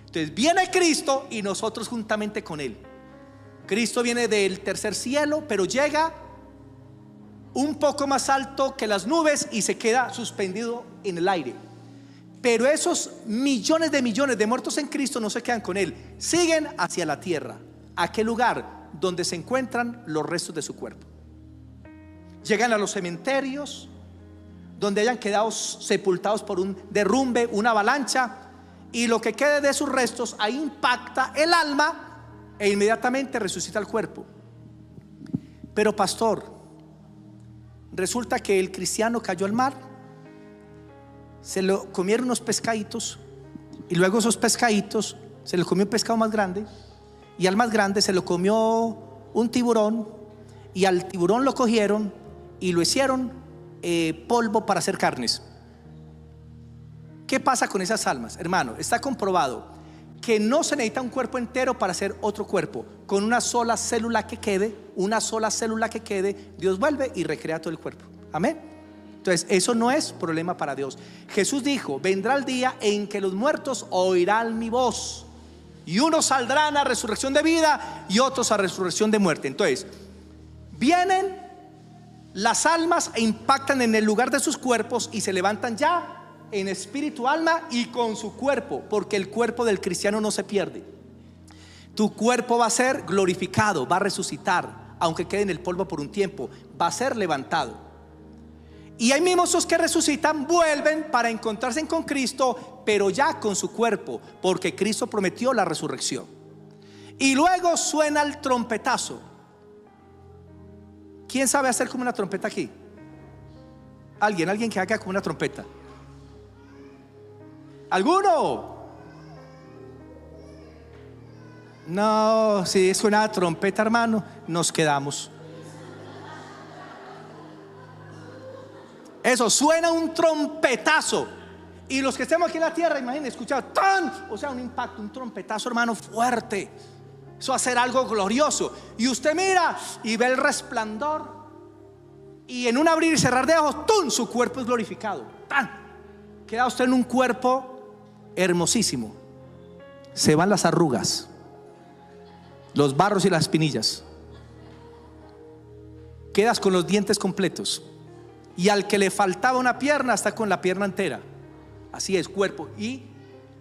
S1: Entonces viene Cristo y nosotros juntamente con Él. Cristo viene del tercer cielo, pero llega un poco más alto que las nubes y se queda suspendido en el aire. Pero esos millones de muertos en Cristo no se quedan con Él, siguen hacia la tierra. ¿A qué lugar? Donde se encuentran los restos de su cuerpo. Llegan a los cementerios donde hayan quedado sepultados por un derrumbe, una avalancha, y lo que quede de sus restos ahí impacta el alma e inmediatamente resucita el cuerpo. Pero pastor, resulta que el cristiano cayó al mar, se lo comieron unos pescaditos, y luego esos pescaditos se le comió un pescado más grande, y al más grande se lo comió un tiburón, y al tiburón lo cogieron y lo hicieron polvo para hacer carnes. ¿Qué pasa con esas almas? Hermano, está comprobado que no se necesita un cuerpo entero para hacer otro cuerpo. Con una sola célula que quede, Dios vuelve y recrea todo el cuerpo. Amén. Entonces eso no es problema para Dios. Jesús dijo: vendrá el día en que los muertos oirán mi voz, y unos saldrán a resurrección de vida y otros a resurrección de muerte. Entonces vienen las almas e impactan en el lugar de sus cuerpos y se levantan ya en espíritu, alma y con su cuerpo, porque el cuerpo del cristiano no se pierde. Tu cuerpo va a ser glorificado, va a resucitar, aunque quede en el polvo por un tiempo, va a ser levantado. Y hay mismos los que resucitan, vuelven para encontrarse con Cristo, pero ya con su cuerpo, porque Cristo prometió la resurrección. Y luego suena el trompetazo. ¿Quién sabe hacer como una trompeta aquí? Alguien que haga como una trompeta. ¿Alguno? No, si es una trompeta, hermano, nos quedamos. Eso, suena un trompetazo. Y los que estemos aquí en la tierra, imagínense, escuchar ¡tan! O sea, un impacto, un trompetazo, hermano, fuerte. Eso va a ser algo glorioso. Y usted mira y ve el resplandor, y en un abrir y cerrar de ojos, ¡tum!, su cuerpo es glorificado. ¡Tan! Queda usted en un cuerpo hermosísimo. Se van las arrugas, los barros y las espinillas. Quedas con los dientes completos, y al que le faltaba una pierna está con la pierna entera. Así es, cuerpo. Y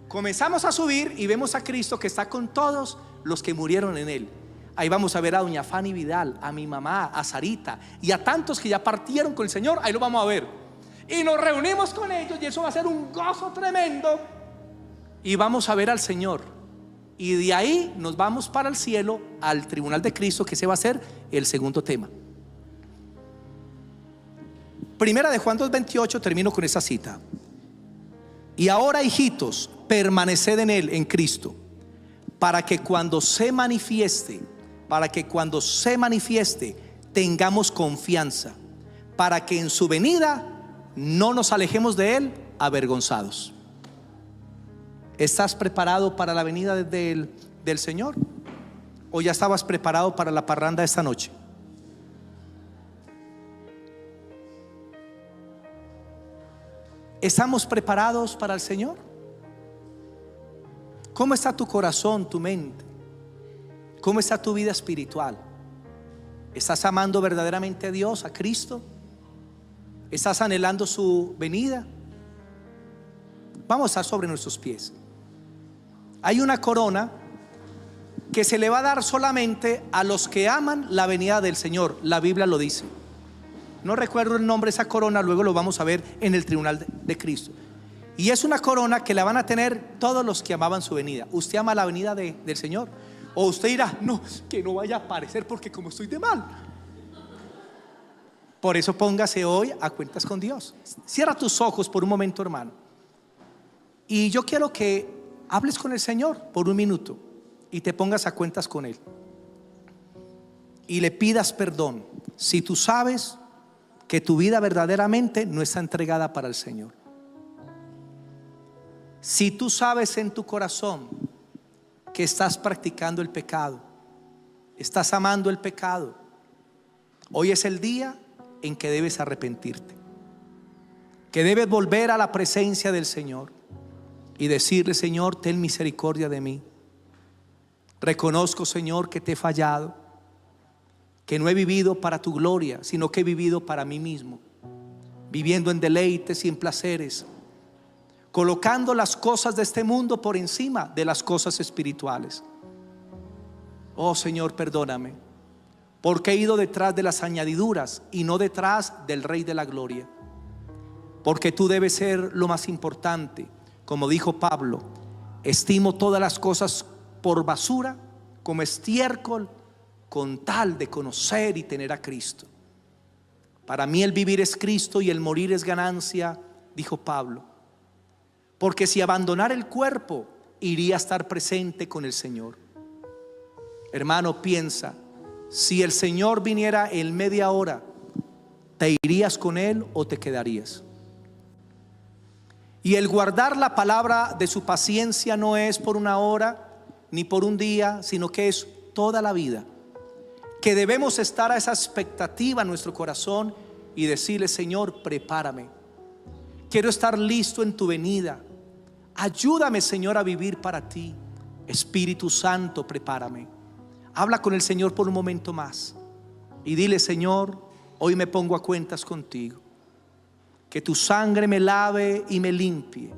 S1: comenzamos a subir y vemos a Cristo que está con todos los que murieron en Él. Ahí vamos a ver a doña Fanny Vidal, a mi mamá, a Sarita y a tantos que ya partieron con el Señor. Ahí lo vamos a ver. Y nos reunimos con ellos, y eso va a ser un gozo tremendo. Y vamos a ver al Señor. Y de ahí nos vamos para el cielo, al tribunal de Cristo, que ese va a ser el segundo tema. Primera de Juan 2:28, termino con esa cita. Y ahora, hijitos, permaneced en Él, en Cristo, para que cuando se manifieste, tengamos confianza, para que en su venida no nos alejemos de Él avergonzados. ¿Estás preparado para la venida del Señor? ¿O ya estabas preparado para la parranda esta noche? ¿Estamos preparados para el Señor? ¿Cómo está tu corazón, tu mente? ¿Cómo está tu vida espiritual? ¿Estás amando verdaderamente a Dios, a Cristo? ¿Estás anhelando su venida? Vamos a estar sobre nuestros pies. Hay una corona que se le va a dar solamente a los que aman la venida del Señor. La Biblia lo dice. No recuerdo el nombre de esa corona, luego lo vamos a ver en el tribunal de Cristo. Y es una corona que la van a tener todos los que amaban su venida. ¿Usted ama la venida del Señor? O usted dirá: no, que no vaya a aparecer porque como estoy de mal. Por eso póngase hoy a cuentas con Dios. Cierra tus ojos por un momento, hermano, y yo quiero que hables con el Señor por un minuto y te pongas a cuentas con Él y le pidas perdón si tú sabes que tu vida verdaderamente no está entregada para el Señor. Si tú sabes en tu corazón que estás practicando el pecado, estás amando el pecado, hoy es el día en que debes arrepentirte. que debes volver a la presencia del Señor y decirle: Señor, ten misericordia de mí. Reconozco, Señor, que te he fallado, que no he vivido para tu gloria, sino que he vivido para mí mismo, viviendo en deleites y en placeres, colocando las cosas de este mundo por encima de las cosas espirituales. Oh Señor, perdóname, porque he ido detrás de las añadiduras y no detrás del Rey de la Gloria. Porque tú debes ser lo más importante. Como dijo Pablo: estimo todas las cosas por basura, como estiércol, con tal de conocer y tener a Cristo. Para mí el vivir es Cristo y el morir es ganancia, dijo Pablo. Porque si abandonara el cuerpo, iría a estar presente con el Señor. Hermano, piensa: si el Señor viniera en media hora, ¿te irías con Él o te quedarías? Y el guardar la palabra de su paciencia no es por una hora ni por un día, sino que es toda la vida. Que debemos estar a esa expectativa en nuestro corazón y decirle: Señor, prepárame, quiero estar listo en tu venida. Ayúdame, Señor, a vivir para ti. Espíritu Santo, prepárame. Habla con el Señor por un momento más y dile: Señor, hoy me pongo a cuentas contigo. Que tu sangre me lave y me limpie.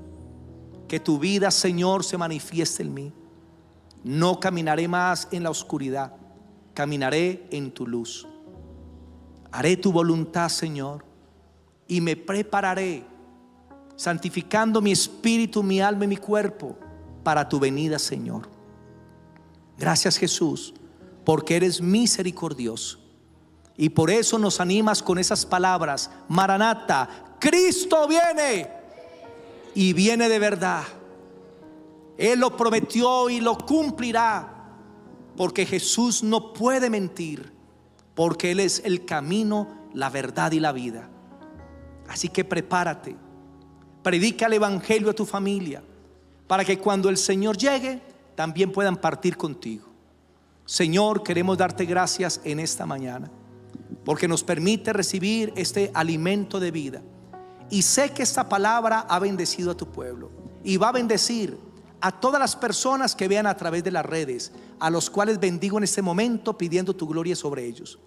S1: Que tu vida, Señor, se manifieste en mí. No caminaré más en la oscuridad, caminaré en tu luz. Haré tu voluntad, Señor, y me prepararé, santificando mi espíritu, mi alma y mi cuerpo para tu venida, Señor. Gracias, Jesús, porque eres misericordioso. Y por eso nos animas con esas palabras: Maranata, Cristo viene, y viene de verdad. Él lo prometió y lo cumplirá, porque Jesús no puede mentir, porque Él es el camino, la verdad y la vida. Así que prepárate, predica el evangelio a tu familia, para que cuando el Señor llegue también puedan partir contigo. Señor, queremos darte gracias en esta mañana, porque nos permite recibir este alimento de vida. Y sé que esta palabra ha bendecido a tu pueblo y va a bendecir a todas las personas que vean a través de las redes, a los cuales bendigo en este momento, pidiendo tu gloria sobre ellos,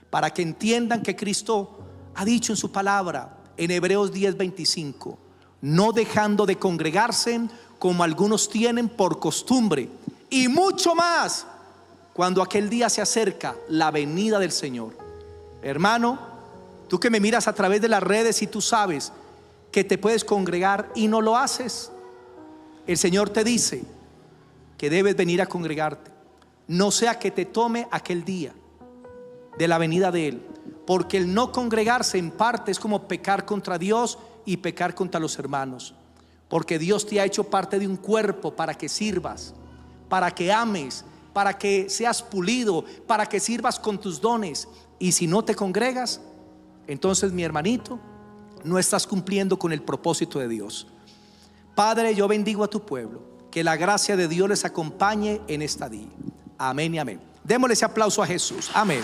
S1: para que entiendan que Cristo ha dicho en su palabra en Hebreos 10:25: no dejando de congregarse como algunos tienen por costumbre, y mucho más cuando aquel día se acerca, la venida del Señor. Hermano, tú que me miras a través de las redes y tú sabes que te puedes congregar y no lo haces, el Señor te dice que debes venir a congregarte, no sea que te tome aquel día de la venida de Él. Porque el no congregarse en parte es como pecar contra Dios y pecar contra los hermanos. Porque Dios te ha hecho parte de un cuerpo para que sirvas, para que ames, para que seas pulido, para que sirvas con tus dones. Y si no te congregas, entonces, mi hermanito, no estás cumpliendo con el propósito de Dios. Padre, yo bendigo a tu pueblo, que la gracia de Dios les acompañe en esta día. Amén y amén. Démosle ese aplauso a Jesús. Amén.